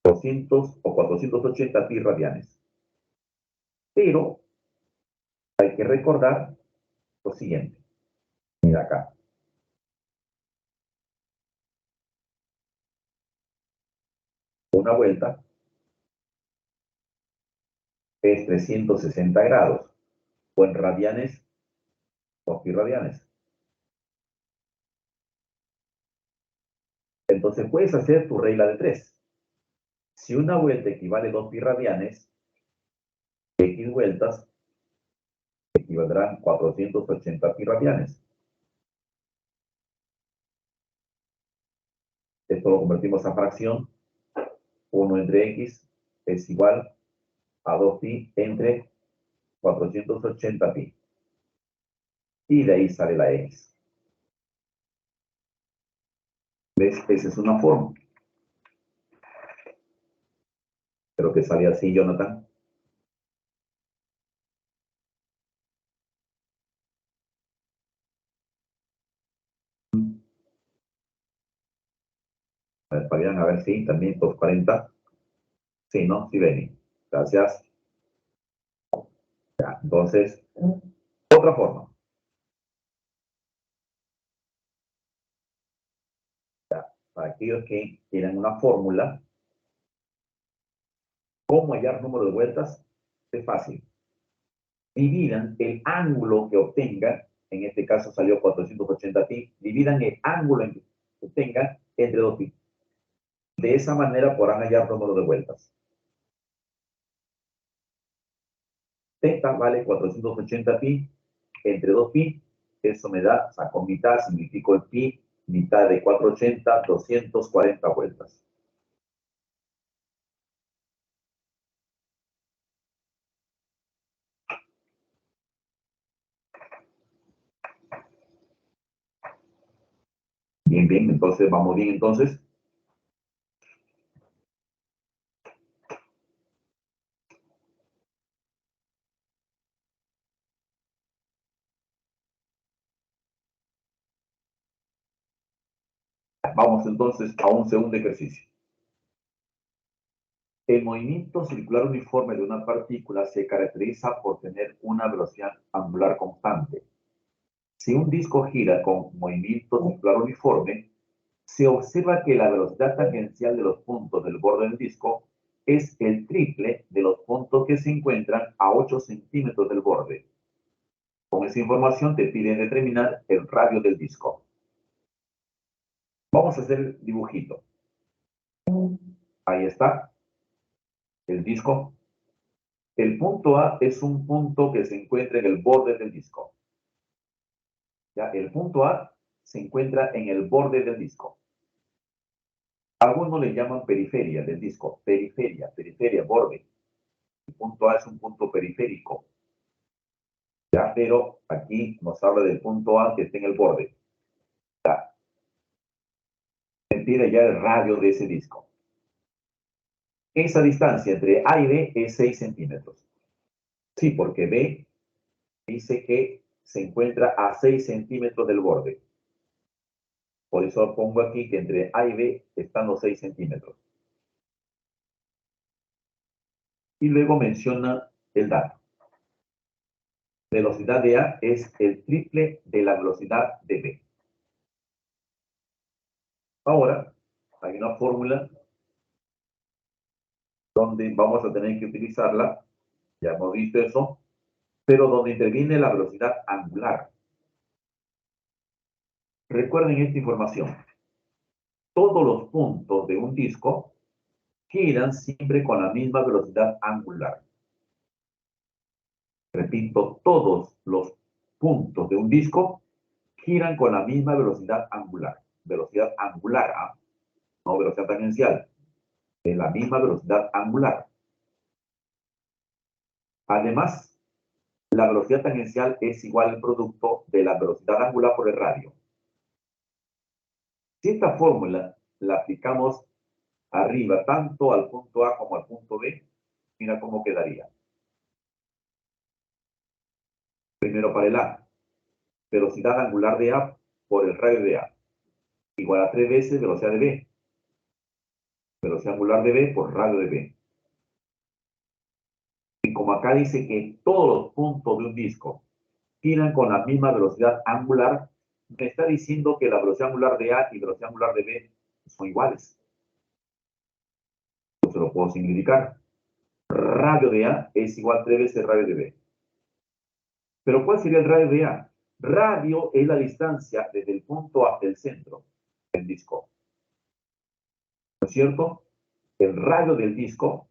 200 o 480 pi radianes. Pero hay que recordar lo siguiente. Mira acá. Una vuelta es 360 grados. O en radianes, 2 pi radianes. Entonces puedes hacer tu regla de 3. Si una vuelta equivale a 2 pi radianes, X vueltas equivaldrán 480 pi radianes. Esto lo convertimos a fracción. 1 entre X es igual a 2 pi entre 480 pi. Y de ahí sale la X. ¿Ves? Esa es una forma. Creo que sale así, Jonathan. A ver, Fabián, a ver si también 240. Sí, ¿no? Sí, Beni. Gracias. Ya, entonces, otra forma. Ya, para aquellos que tienen una fórmula, ¿cómo hallar número de vueltas? Es fácil. Dividan el ángulo que obtengan, en este caso salió 480 pi, dividan el ángulo que obtengan entre 2 pi. De esa manera podrán hallar número de vueltas. Teta vale 480 pi entre 2 pi. Eso me da, saco mitad, simplifico el pi, mitad de 480, 240 vueltas. Bien, bien, entonces vamos bien entonces. Vamos entonces a un segundo ejercicio. El movimiento circular uniforme de una partícula se caracteriza por tener una velocidad angular constante. Si un disco gira con movimiento circular uniforme, se observa que la velocidad tangencial de los puntos del borde del disco es el triple de los puntos que se encuentran a 8 centímetros del borde. Con esa información te piden determinar el radio del disco. Vamos a hacer el dibujito. Ahí está el disco. El punto A es un punto que se encuentra en el borde del disco. ¿Ya? El punto A se encuentra en el borde del disco. Algunos le llaman periferia del disco. Periferia, borde. El punto A es un punto periférico. ¿Ya? Pero aquí nos habla del punto A que está en el borde. ¿Ya? Se pide ya el radio de ese disco. Esa distancia entre A y B es 6 centímetros. Sí, porque B dice que se encuentra a 6 centímetros del borde. Por eso pongo aquí que entre A y B están los 6 centímetros. Y luego menciona el dato. Velocidad de A es el triple de la velocidad de B. Ahora, hay una fórmula donde vamos a tener que utilizarla, ya hemos visto eso, pero donde interviene la velocidad angular. Recuerden esta información. Todos los puntos de un disco giran siempre con la misma velocidad angular. Repito, todos los puntos de un disco giran con la misma velocidad angular. Velocidad angular, ¿ah? No velocidad tangencial. En la misma velocidad angular. Además, la velocidad tangencial es igual al producto de la velocidad angular por el radio. Si esta fórmula la aplicamos arriba, tanto al punto A como al punto B, mira cómo quedaría. Primero para el A, velocidad angular de A por el radio de A, igual a 3 veces velocidad de B. Velocidad angular de B por radio de B. Y como acá dice que todos los puntos de un disco giran con la misma velocidad angular, me está diciendo que la velocidad angular de A y velocidad angular de B son iguales. Entonces lo puedo simplificar. Radio de A es igual a 3 veces radio de B. Pero ¿cuál sería el radio de A? Radio es la distancia desde el punto hasta el centro del disco. ¿No es cierto? El radio del disco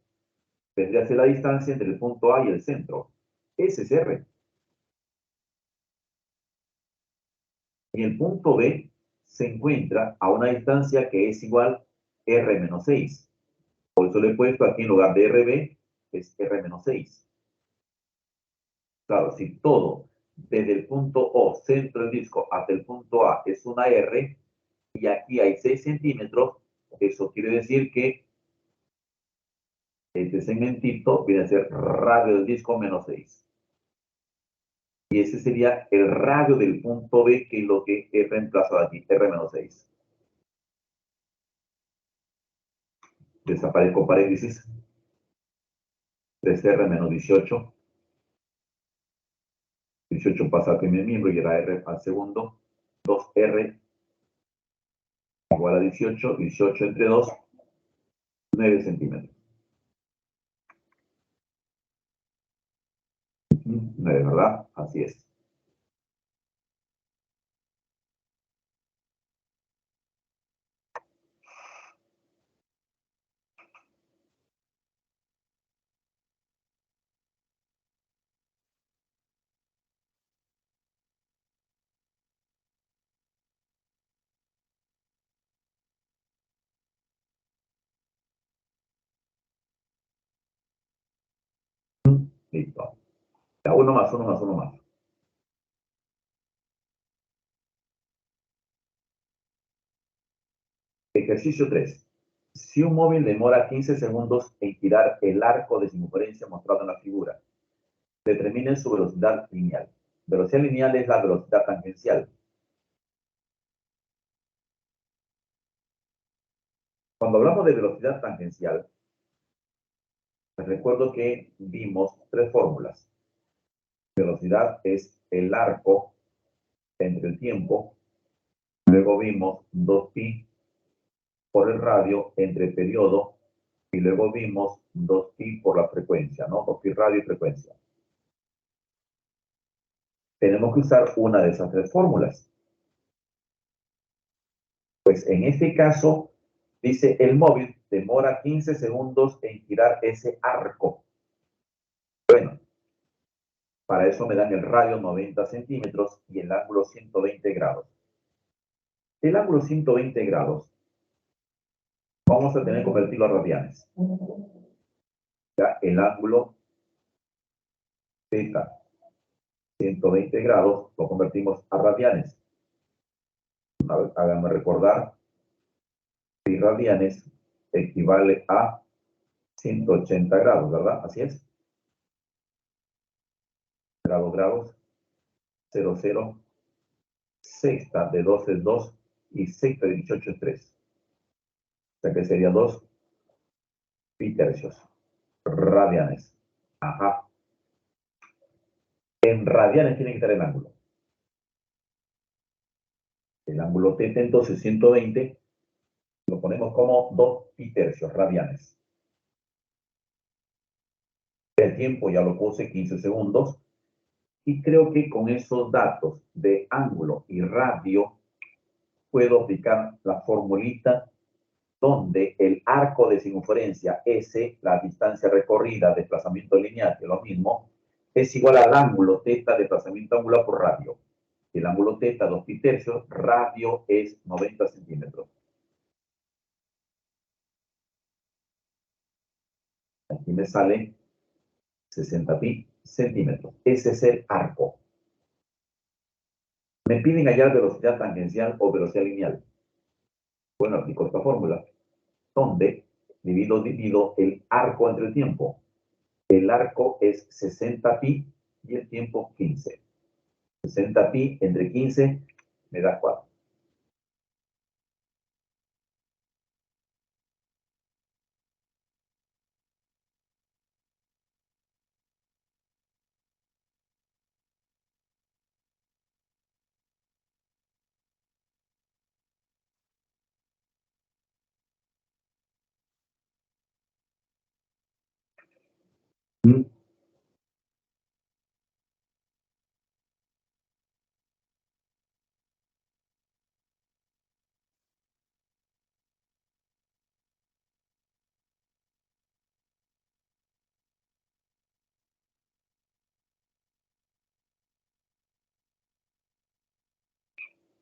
vendría a ser la distancia entre el punto A y el centro. Ese es R. Y el punto B se encuentra a una distancia que es igual a R menos 6. Por eso le he puesto aquí en lugar de RB, es R menos 6. Claro, si todo desde el punto O, centro del disco, hasta el punto A es una R, y aquí hay 6 centímetros, eso quiere decir que este segmentito viene a ser radio del disco menos 6. Y ese sería el radio del punto B, que es lo que he reemplazado aquí, R menos 6. Desaparezco paréntesis. 3R menos 18. 18 pasa al primer miembro y era R al segundo. 2R igual a 18. 18 entre 2, 9 centímetros. 9, ¿verdad? Así es. Listo. Ya, uno más, uno más, uno más. Ejercicio 3. Si un móvil demora 15 segundos en girar el arco de circunferencia mostrado en la figura, determinen su velocidad lineal. Velocidad lineal es la velocidad tangencial. Cuando hablamos de velocidad tangencial, les recuerdo que vimos tres fórmulas. Velocidad es el arco entre el tiempo. Luego vimos 2pi por el radio entre el periodo. Y luego vimos 2pi por la frecuencia, ¿no? 2pi radio y frecuencia. Tenemos que usar una de esas tres fórmulas. Pues en este caso, dice el móvil demora 15 segundos en girar ese arco. Bueno, para eso me dan el radio 90 centímetros y el ángulo 120 grados. El ángulo 120 grados vamos a tener que convertirlo a radianes. Ya el ángulo θ 120 grados lo convertimos a radianes. Háganme recordar, pi radianes equivale a 180 grados, ¿verdad? Así es. Grados, 0, 0, sexta de 2 es 2 y sexta de 18 es 3. O sea que sería 2 pi tercios. Radianes. Ajá. En radianes tiene que estar el ángulo. El ángulo θ, entonces 120, lo ponemos como 2 pi tercios radianes. El tiempo ya lo puse 15 segundos. Y creo que con esos datos de ángulo y radio puedo aplicar la formulita donde el arco de circunferencia S, la distancia recorrida, desplazamiento lineal, que es lo mismo, es igual al ángulo θ, desplazamiento angular por radio. El ángulo θ, 2 pi tercios, radio es 90 centímetros. Aquí me sale 60 pi centímetros. Ese es el arco. Me piden hallar velocidad tangencial o velocidad lineal. Bueno, aplico esta fórmula, donde divido el arco entre el tiempo. El arco es 60 pi y el tiempo 15. 60 pi entre 15 me da 4.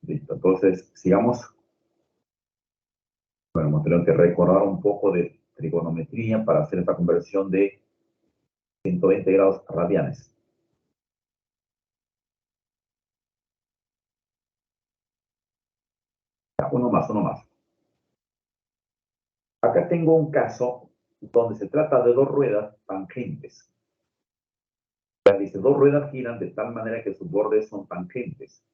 Listo, entonces sigamos. Bueno, hemos tenido que recordar un poco de trigonometría para hacer esta conversión de 120 grados a radianes. Ya, uno más, uno más. Acá tengo un caso donde se trata de dos ruedas tangentes. Ya dice, dos ruedas giran de tal manera que sus bordes son tangentes.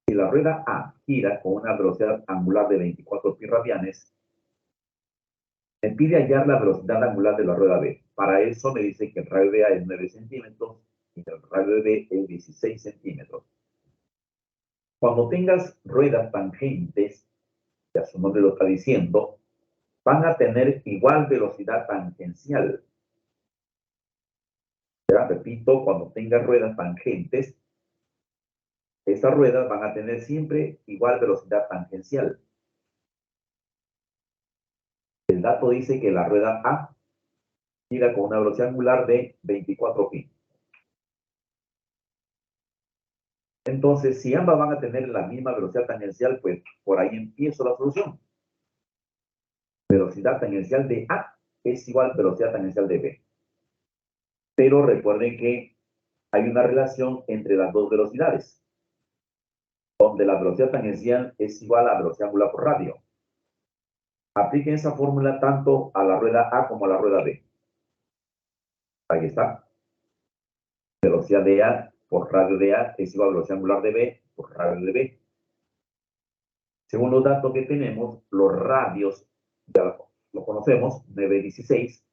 Si la rueda A gira con una velocidad angular de 24 pi radianes, me pide hallar la velocidad angular de la rueda B. Para eso me dice que el radio de A es 9 centímetros y el radio de B es 16 centímetros. Cuando tengas ruedas tangentes, ya su nombre lo está diciendo, van a tener igual velocidad tangencial. Ya repito, cuando tengas ruedas tangentes, esas ruedas van a tener siempre igual velocidad tangencial. El dato dice que la rueda A gira con una velocidad angular de 24 pi. Entonces, si ambas van a tener la misma velocidad tangencial, pues por ahí empiezo la solución. Velocidad tangencial de A es igual a velocidad tangencial de B. Pero recuerden que hay una relación entre las dos velocidades, donde la velocidad tangencial es igual a la velocidad angular por radio. Apliquen esa fórmula tanto a la rueda A como a la rueda B. Ahí está. Velocidad de A por radio de A es igual a velocidad angular de B por radio de B. Según los datos que tenemos, los radios ya lo conocemos, 916,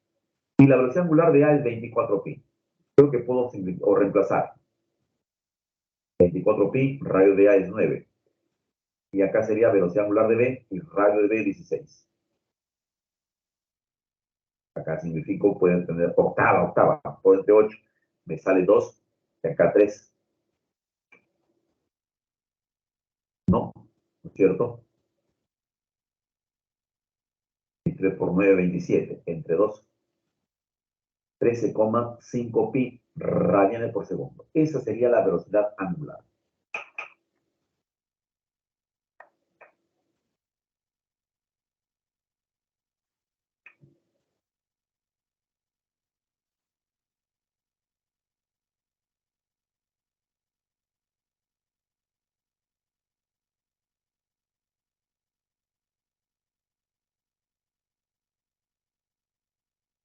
y la velocidad angular de A es 24pi. Creo que puedo o reemplazar. 24pi, radio de A es 9. Y acá sería velocidad angular de B y radio de B 16. Acá significo, pueden tener octava, pueden tener 8. Me sale 2, y acá 3. No, ¿no es cierto? Y 3 por 9, 27. Entre 2, 13,5 pi radianes por segundo. Esa sería la velocidad angular.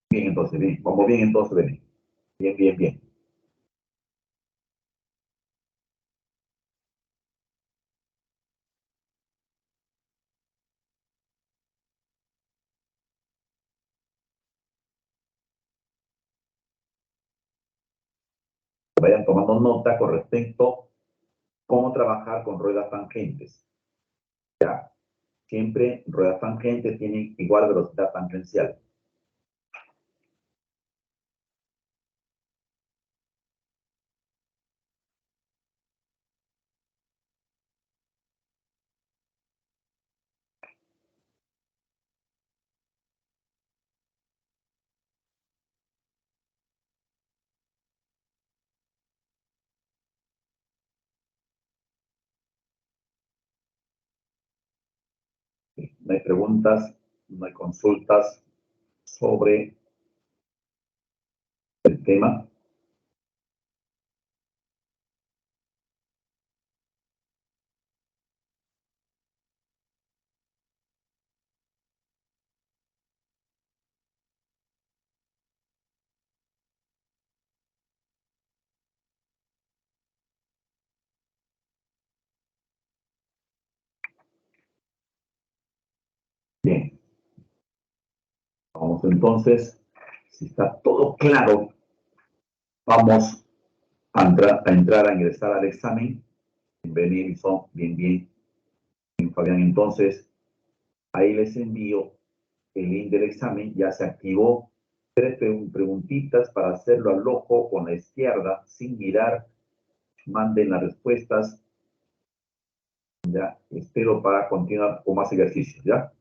Bien, entonces, bien. Vamos bien, entonces, ven. Bien, bien, bien. Vayan tomando nota con respecto a cómo trabajar con ruedas tangentes. Ya, siempre ruedas tangentes tienen igual velocidad tangencial. No hay preguntas, no hay consultas sobre el tema. Bien, vamos entonces, si está todo claro, vamos a ingresar al examen. Bienvenido, son bien, bien, bien, Fabián. Entonces, ahí les envío el link del examen, ya se activó. Tres preguntitas para hacerlo al ojo con la izquierda, sin mirar. Manden las respuestas. Ya, espero para continuar con más ejercicios, ¿ya?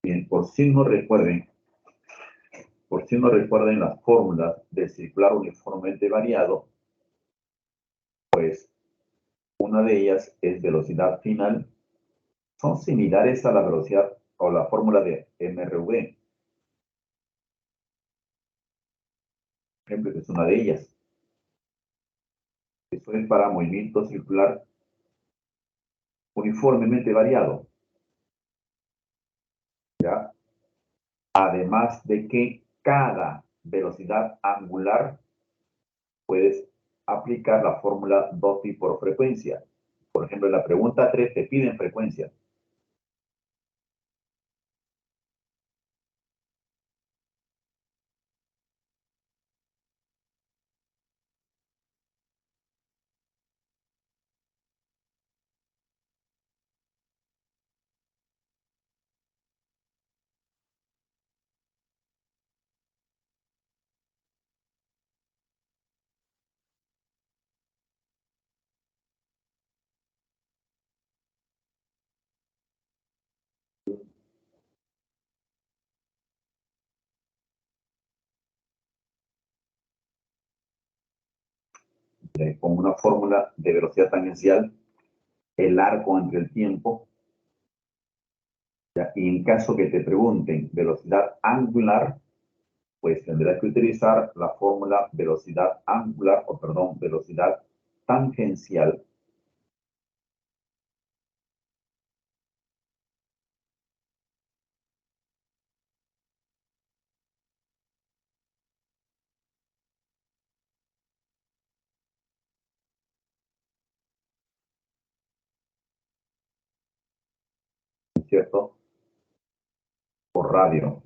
Bien, por si no recuerden las fórmulas del circular uniformemente variado, pues una de ellas es velocidad final. Son similares a la velocidad o la fórmula de MRV, por ejemplo, que es una de ellas. Eso es para movimiento circular uniformemente variado, ¿ya? Además de que cada velocidad angular puedes aplicar la fórmula 2pi por frecuencia. Por ejemplo, en la pregunta 3 te piden frecuencia. con una fórmula de velocidad tangencial, el arco entre el tiempo. ¿Ya? Y en caso que te pregunten velocidad angular, pues tendrás que utilizar la fórmula velocidad angular, o perdón, velocidad tangencial, ¿cierto? Por radio.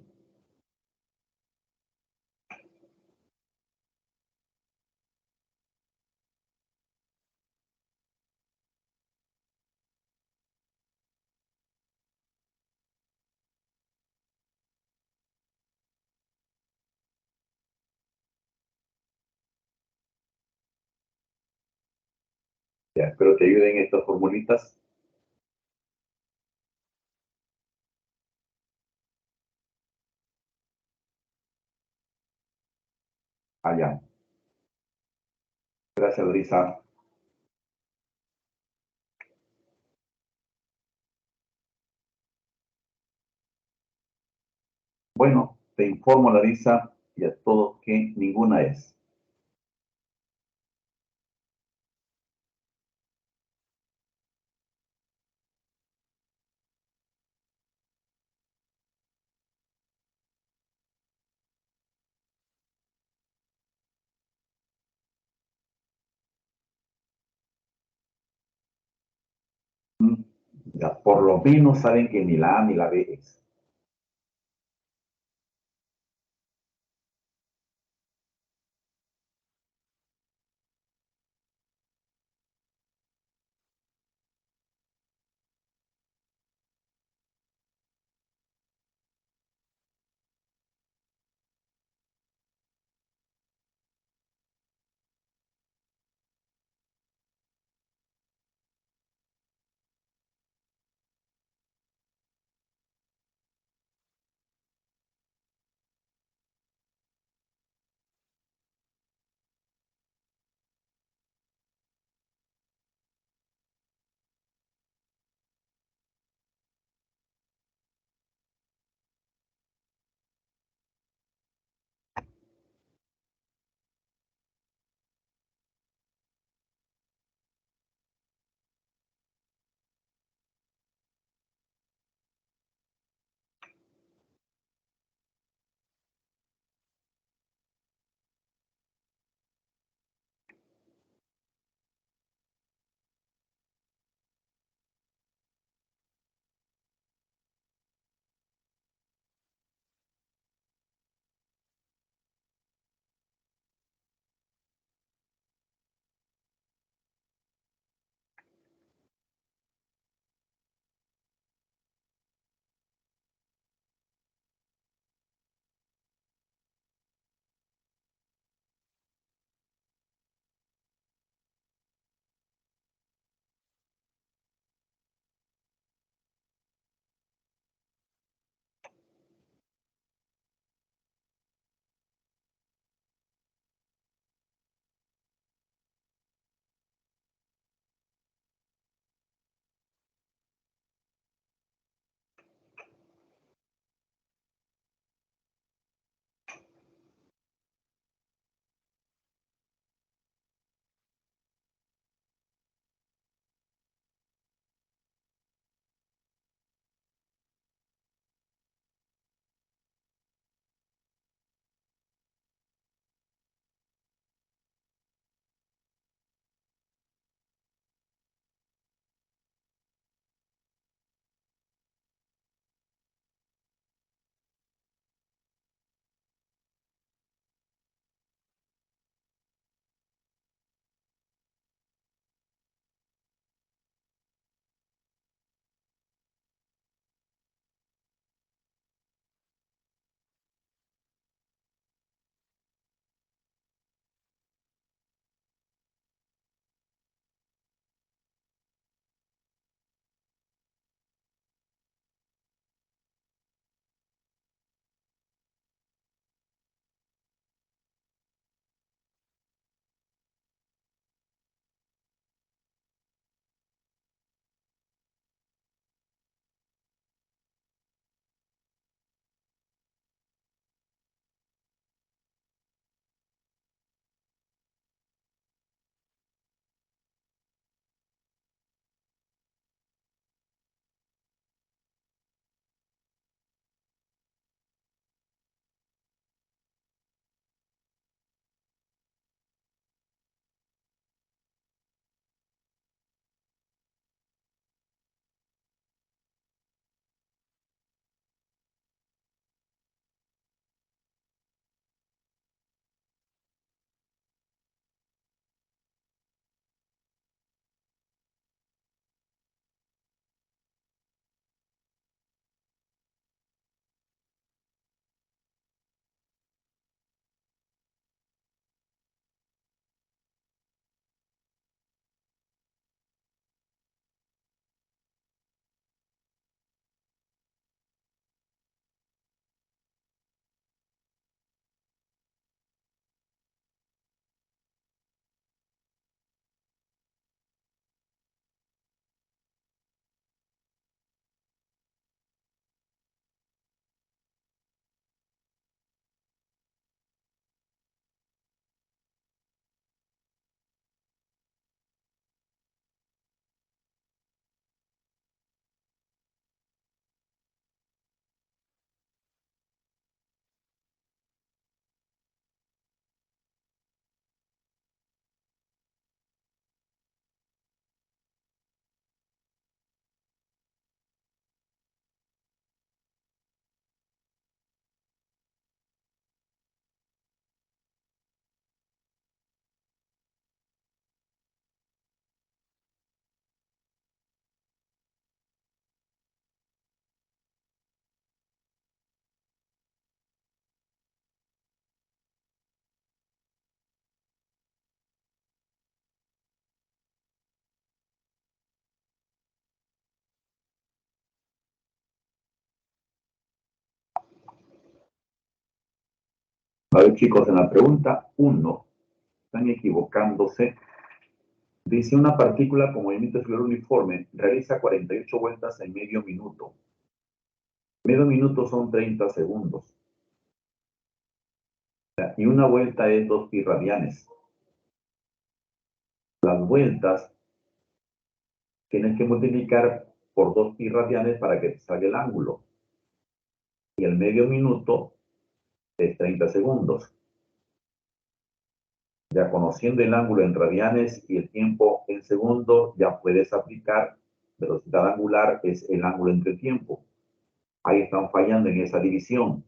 Ya, espero te ayuden estas formulitas. Allá. Gracias, Lisa. Bueno, te informo, Larisa, y a todos que ninguna es. Mm, ya, por lo menos saben que ni la A ni la B es. A ver, chicos, en la pregunta 1, están equivocándose. Dice, una partícula con movimiento circular uniforme realiza 48 vueltas en medio minuto. Medio minuto son 30 segundos. Y una vuelta es 2 pi radianes. Las vueltas tienes que multiplicar por 2 pi radianes para que te salga el ángulo. Y el medio minuto es 30 segundos. Ya conociendo el ángulo en radianes y el tiempo en segundos, ya puedes aplicar velocidad angular, es el ángulo entre tiempo. Ahí están fallando en esa división.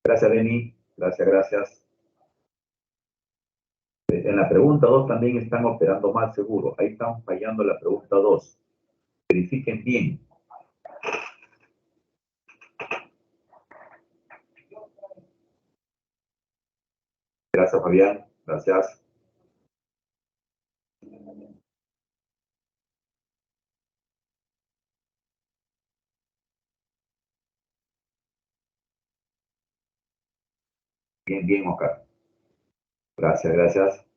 Gracias, Beni. Gracias, gracias. En la pregunta 2 también están operando mal seguro. Ahí están fallando la pregunta 2. Verifiquen bien. Gracias, Fabián. Gracias. Bien, bien, Oscar. Gracias, gracias.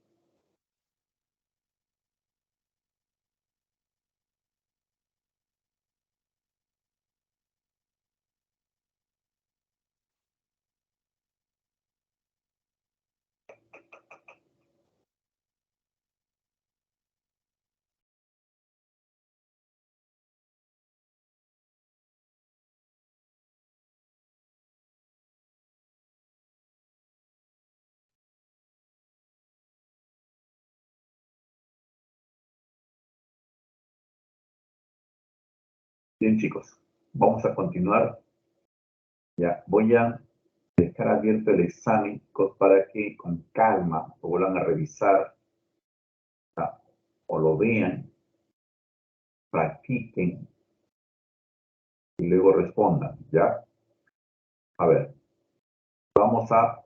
Bien, chicos. Vamos a continuar. Ya, voy a dejar abierto el examen para que con calma lo vuelvan a revisar, o lo vean, practiquen y luego respondan, ¿ya? A ver, vamos a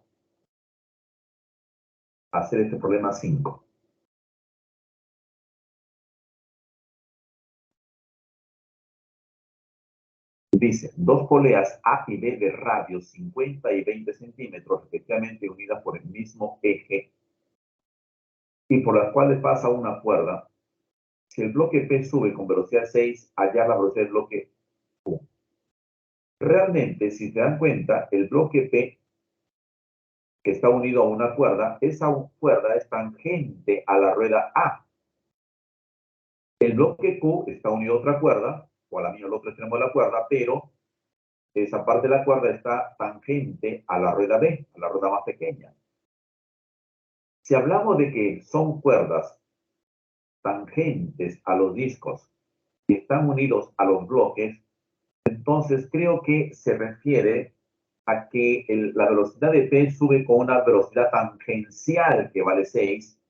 hacer este problema 5. Dice, dos poleas A y B de radio 50 y 20 centímetros, respectivamente unidas por el mismo eje, y por las cuales pasa una cuerda. Si el bloque P sube con velocidad 6, hallar la velocidad del bloque Q. Realmente, si se dan cuenta, el bloque P que está unido a una cuerda, esa cuerda es tangente a la rueda A. El bloque Q está unido a otra cuerda, o a la mía al otro extremo de la cuerda, pero esa parte de la cuerda está tangente a la rueda B, a la rueda más pequeña. Si hablamos de que son cuerdas tangentes a los discos y están unidos a los bloques, entonces creo que se refiere a que la velocidad de P sube con una velocidad tangencial que vale 6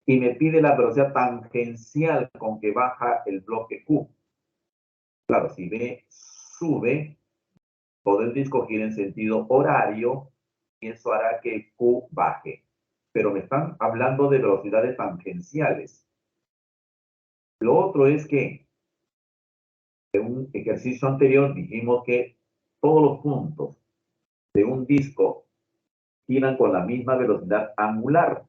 y me pide la velocidad tangencial con que baja el bloque Q. Claro, si B sube, todo el disco gira en sentido horario y eso hará que Q baje. Pero me están hablando de velocidades tangenciales. Lo otro es que en un ejercicio anterior dijimos que todos los puntos de un disco giran con la misma velocidad angular.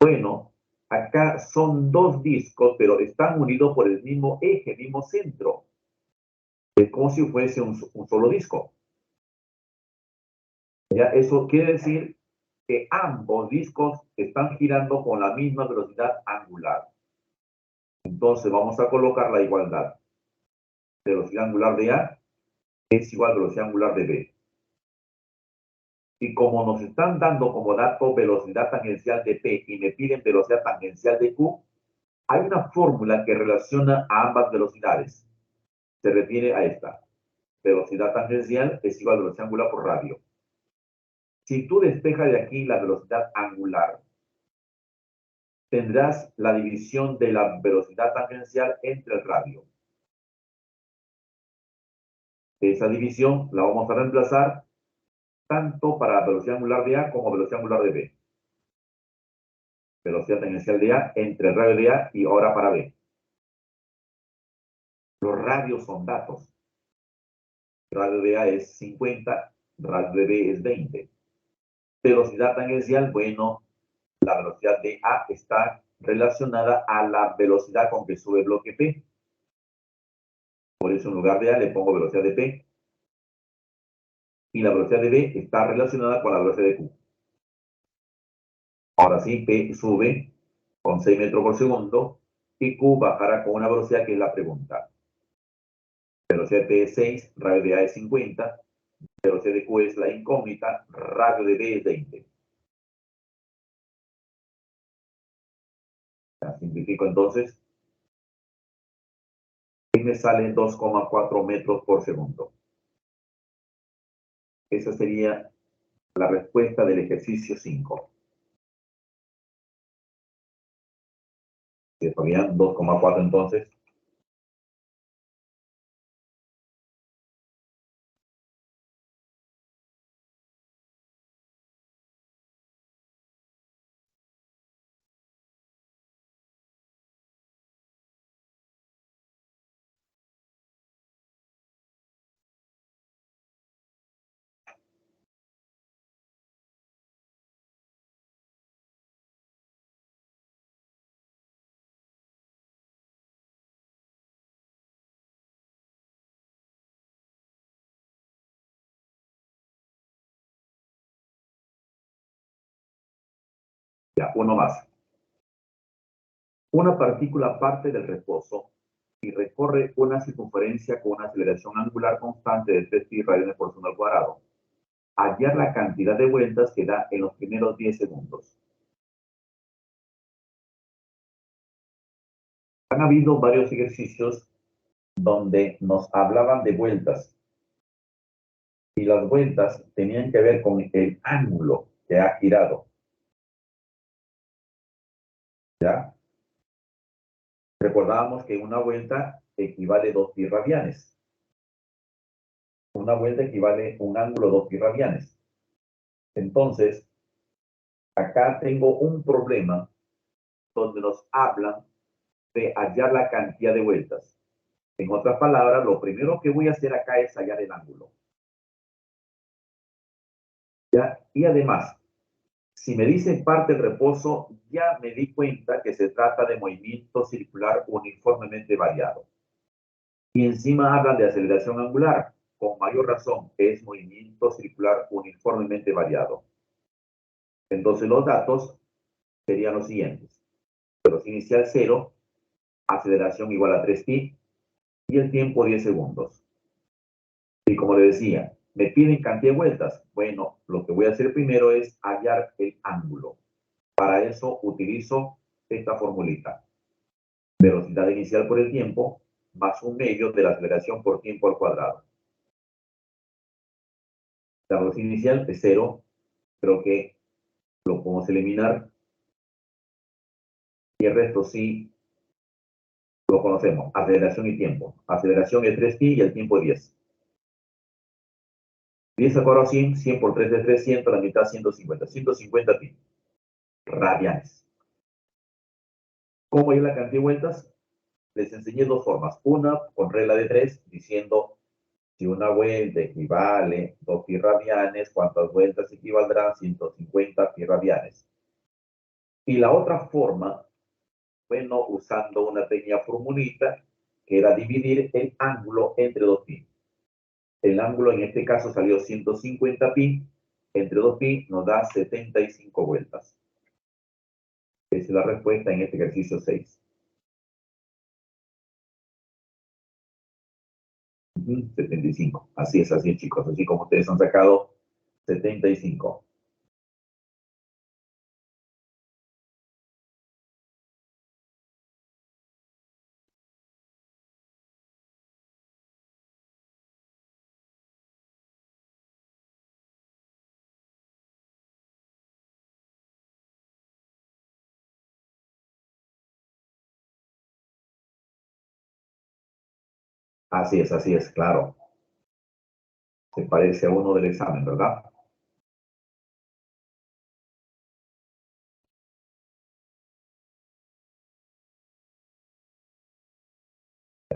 Bueno, acá son dos discos, pero están unidos por el mismo eje, mismo centro. Es como si fuese un solo disco. Ya, eso quiere decir que ambos discos están girando con la misma velocidad angular. Entonces vamos a colocar la igualdad. Velocidad angular de A es igual a velocidad angular de B. Y como nos están dando como dato velocidad tangencial de P y me piden velocidad tangencial de Q, hay una fórmula que relaciona a ambas velocidades. Se refiere a esta. Velocidad tangencial es igual a velocidad angular por radio. Si tú despejas de aquí la velocidad angular, tendrás la división de la velocidad tangencial entre el radio. Esa división la vamos a reemplazar tanto para la velocidad angular de A como velocidad angular de B. Velocidad tangencial de A entre el radio de A y ahora para B. Los radios son datos. Radio de A es 50, radio de B es 20. Velocidad tangencial, bueno, la velocidad de A está relacionada a la velocidad con que sube el bloque P. Por eso en lugar de A le pongo velocidad de P. Y la velocidad de B está relacionada con la velocidad de Q. Ahora sí, P sube con 6 metros por segundo y Q bajará con una velocidad que es la pregunta. Velocidad de P es 6, radio de A es 50, velocidad de Q es la incógnita, radio de B es 20. La simplifico entonces. Y me sale 2,4 metros por segundo. Esa sería la respuesta del ejercicio 5. ¿Se ponían 2,4 entonces? Ya, uno más. Una partícula parte del reposo y recorre una circunferencia con una aceleración angular constante de 3 pi radianes por segundo al cuadrado. Hallar la cantidad de vueltas que da en los primeros 10 segundos. Han habido varios ejercicios donde nos hablaban de vueltas y las vueltas tenían que ver con el ángulo que ha girado. ¿Ya? Recordábamos que una vuelta equivale a 2 pi radianes. Una vuelta equivale a un ángulo 2 pi radianes. Entonces, acá tengo un problema donde nos hablan de hallar la cantidad de vueltas. En otras palabras, lo primero que voy a hacer acá es hallar el ángulo. ¿Ya? Y además, si me dicen parte del reposo, ya me di cuenta que se trata de movimiento circular uniformemente variado. Y encima hablan de aceleración angular. Con mayor razón, es movimiento circular uniformemente variado. Entonces los datos serían los siguientes. Velocidad inicial 0, aceleración igual a 3pi y el tiempo 10 segundos. Y como le decía, me piden cantidad de vueltas. Bueno, lo que voy a hacer primero es hallar el ángulo. Para eso utilizo esta formulita. Velocidad inicial por el tiempo más 1/2 de la aceleración por tiempo al cuadrado. La velocidad inicial es 0. Creo que lo podemos eliminar. Y el resto sí lo conocemos. Aceleración y tiempo. Aceleración es 3pi y el tiempo es 10. 10 al cuadrado 100. 100 por 3 es 300. La mitad 150. 150 pi. Radianes. ¿Cómo es la cantidad de vueltas? Les enseñé dos formas. Una con regla de 3, diciendo si una vuelta equivale 2 pi radianes, ¿cuántas vueltas equivaldrán? 150 pi radianes. Y la otra forma, bueno, usando una pequeña formulita, que era dividir el ángulo entre 2 pi. El ángulo en este caso salió 150 pi, entre 2 pi nos da 75 vueltas. Esa es la respuesta en este ejercicio 6. 75. Así es, chicos. Así como ustedes han sacado 75. Así es, claro. Se parece a uno del examen, ¿verdad?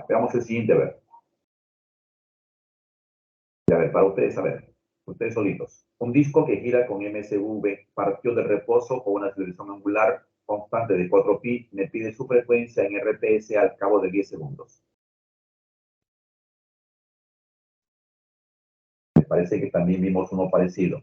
Veamos el siguiente, a ver. A ver, para ustedes, a ver. Ustedes solitos. Un disco que gira con MSV partió de reposo con una aceleración angular constante de 4pi. Me pide su frecuencia en RPS al cabo de 10 segundos. Me parece que también vimos uno parecido.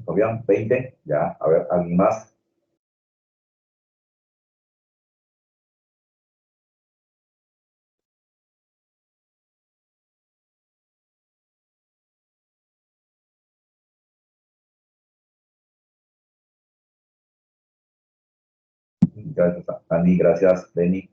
¿Todavía? 20. Ya, a ver, ¿alguien más? Gracias, Dani. Gracias, Benny.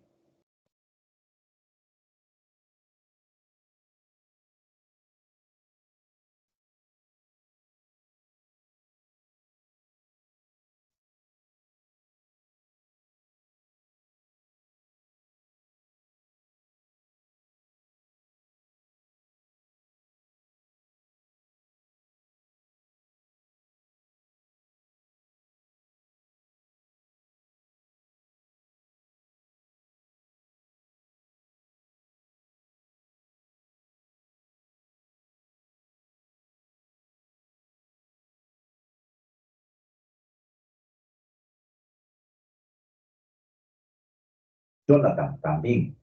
Jonathan también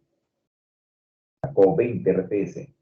sacó 20 RPS.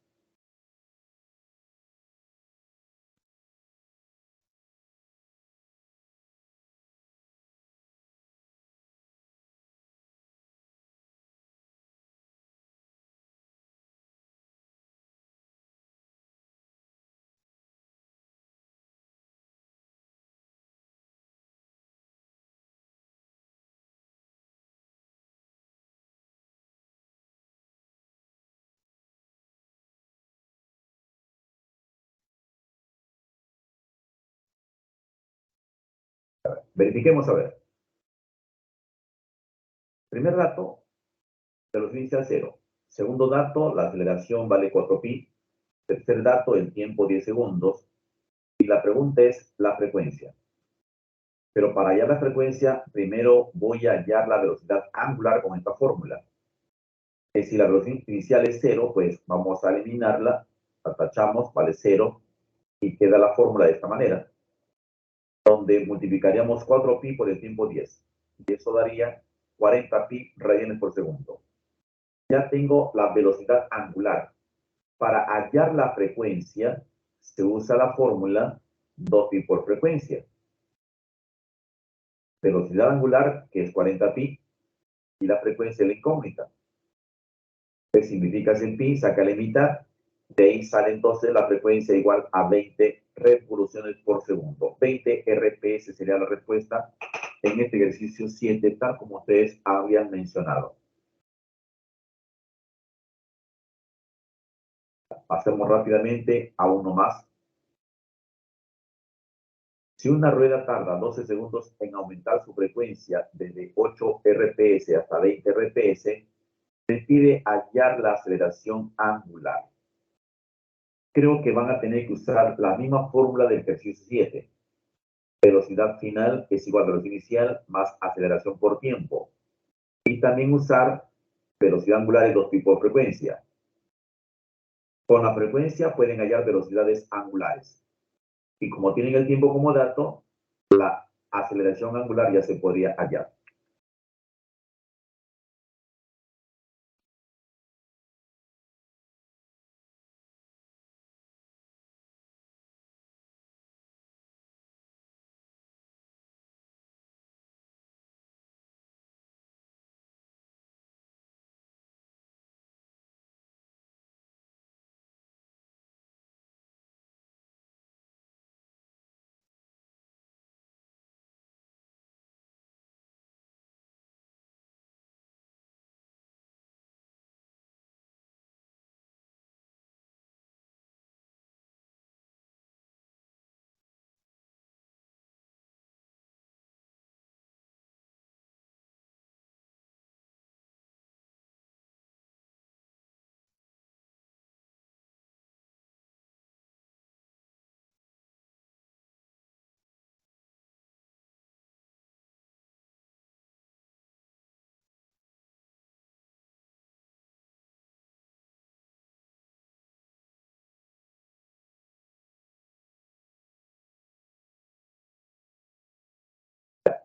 Verifiquemos a ver. Primer dato, velocidad inicial 0. Segundo dato, la aceleración vale 4pi. Tercer dato, el tiempo 10 segundos. Y la pregunta es la frecuencia. Pero para hallar la frecuencia, primero voy a hallar la velocidad angular con esta fórmula. Si la velocidad inicial es 0, pues vamos a eliminarla. La tachamos, vale 0. Y queda la fórmula de esta manera, donde multiplicaríamos 4pi por el tiempo 10. y eso daría 40 pi radianes por segundo. Ya tengo la velocidad angular. Para hallar la frecuencia, se usa la fórmula 2pi por frecuencia. Velocidad angular, que es 40 pi, y la frecuencia es la incógnita. ¿Qué significa el pi? Saca la mitad. De ahí sale entonces la frecuencia igual a 20 revoluciones por segundo. 20 RPS sería la respuesta en este ejercicio 7, tal como ustedes habían mencionado. Pasemos rápidamente a uno más. Si una rueda tarda 12 segundos en aumentar su frecuencia desde 8 RPS hasta 20 RPS, se pide hallar la aceleración angular. Creo que van a tener que usar la misma fórmula del ejercicio 7. Velocidad final es igual a velocidad inicial más aceleración por tiempo. Y también usar velocidad angular de dos tipos de frecuencia. Con la frecuencia pueden hallar velocidades angulares. Y como tienen el tiempo como dato, la aceleración angular ya se podría hallar.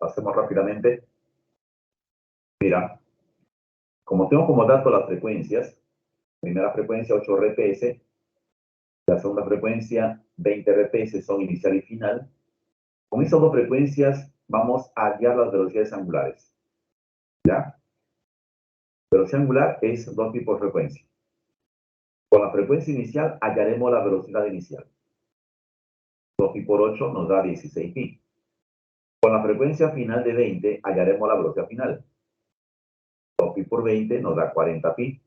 Pasemos rápidamente. Mira, como tengo como dato las frecuencias, primera frecuencia 8 RPS, la segunda frecuencia 20 RPS son inicial y final. Con esas dos frecuencias vamos a hallar las velocidades angulares. ¿Ya? Velocidad angular es 2pi por frecuencia. Con la frecuencia inicial hallaremos la velocidad inicial. 2pi por 8 nos da 16pi. Con la frecuencia final de 20 hallaremos la velocidad final. 2pi por 20 nos da 40pi.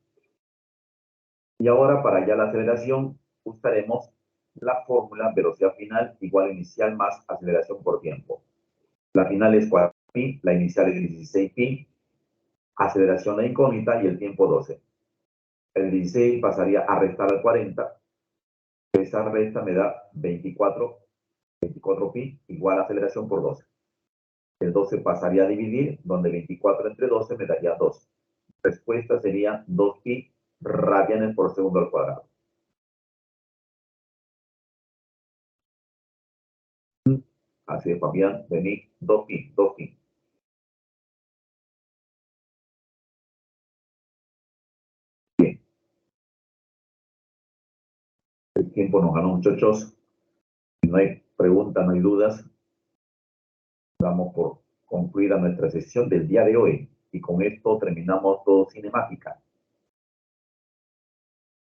Y ahora para hallar la aceleración usaremos la fórmula velocidad final igual a inicial más aceleración por tiempo. La final es 4pi, la inicial es 16pi, aceleración la incógnita y el tiempo 12. El 16 pasaría a restar al 40. Esa resta me da 24pi igual a aceleración por 12. El 12 pasaría a dividir, donde 24 entre 12 me daría 2. Respuesta sería 2pi radianes por segundo al cuadrado. Así es, Fabián, vení, 2pi, 2pi. Bien. El tiempo nos ganó, muchachos. Si no hay preguntas, no hay dudas, damos por concluida nuestra sesión del día de hoy. Y con esto terminamos todo Cinemática.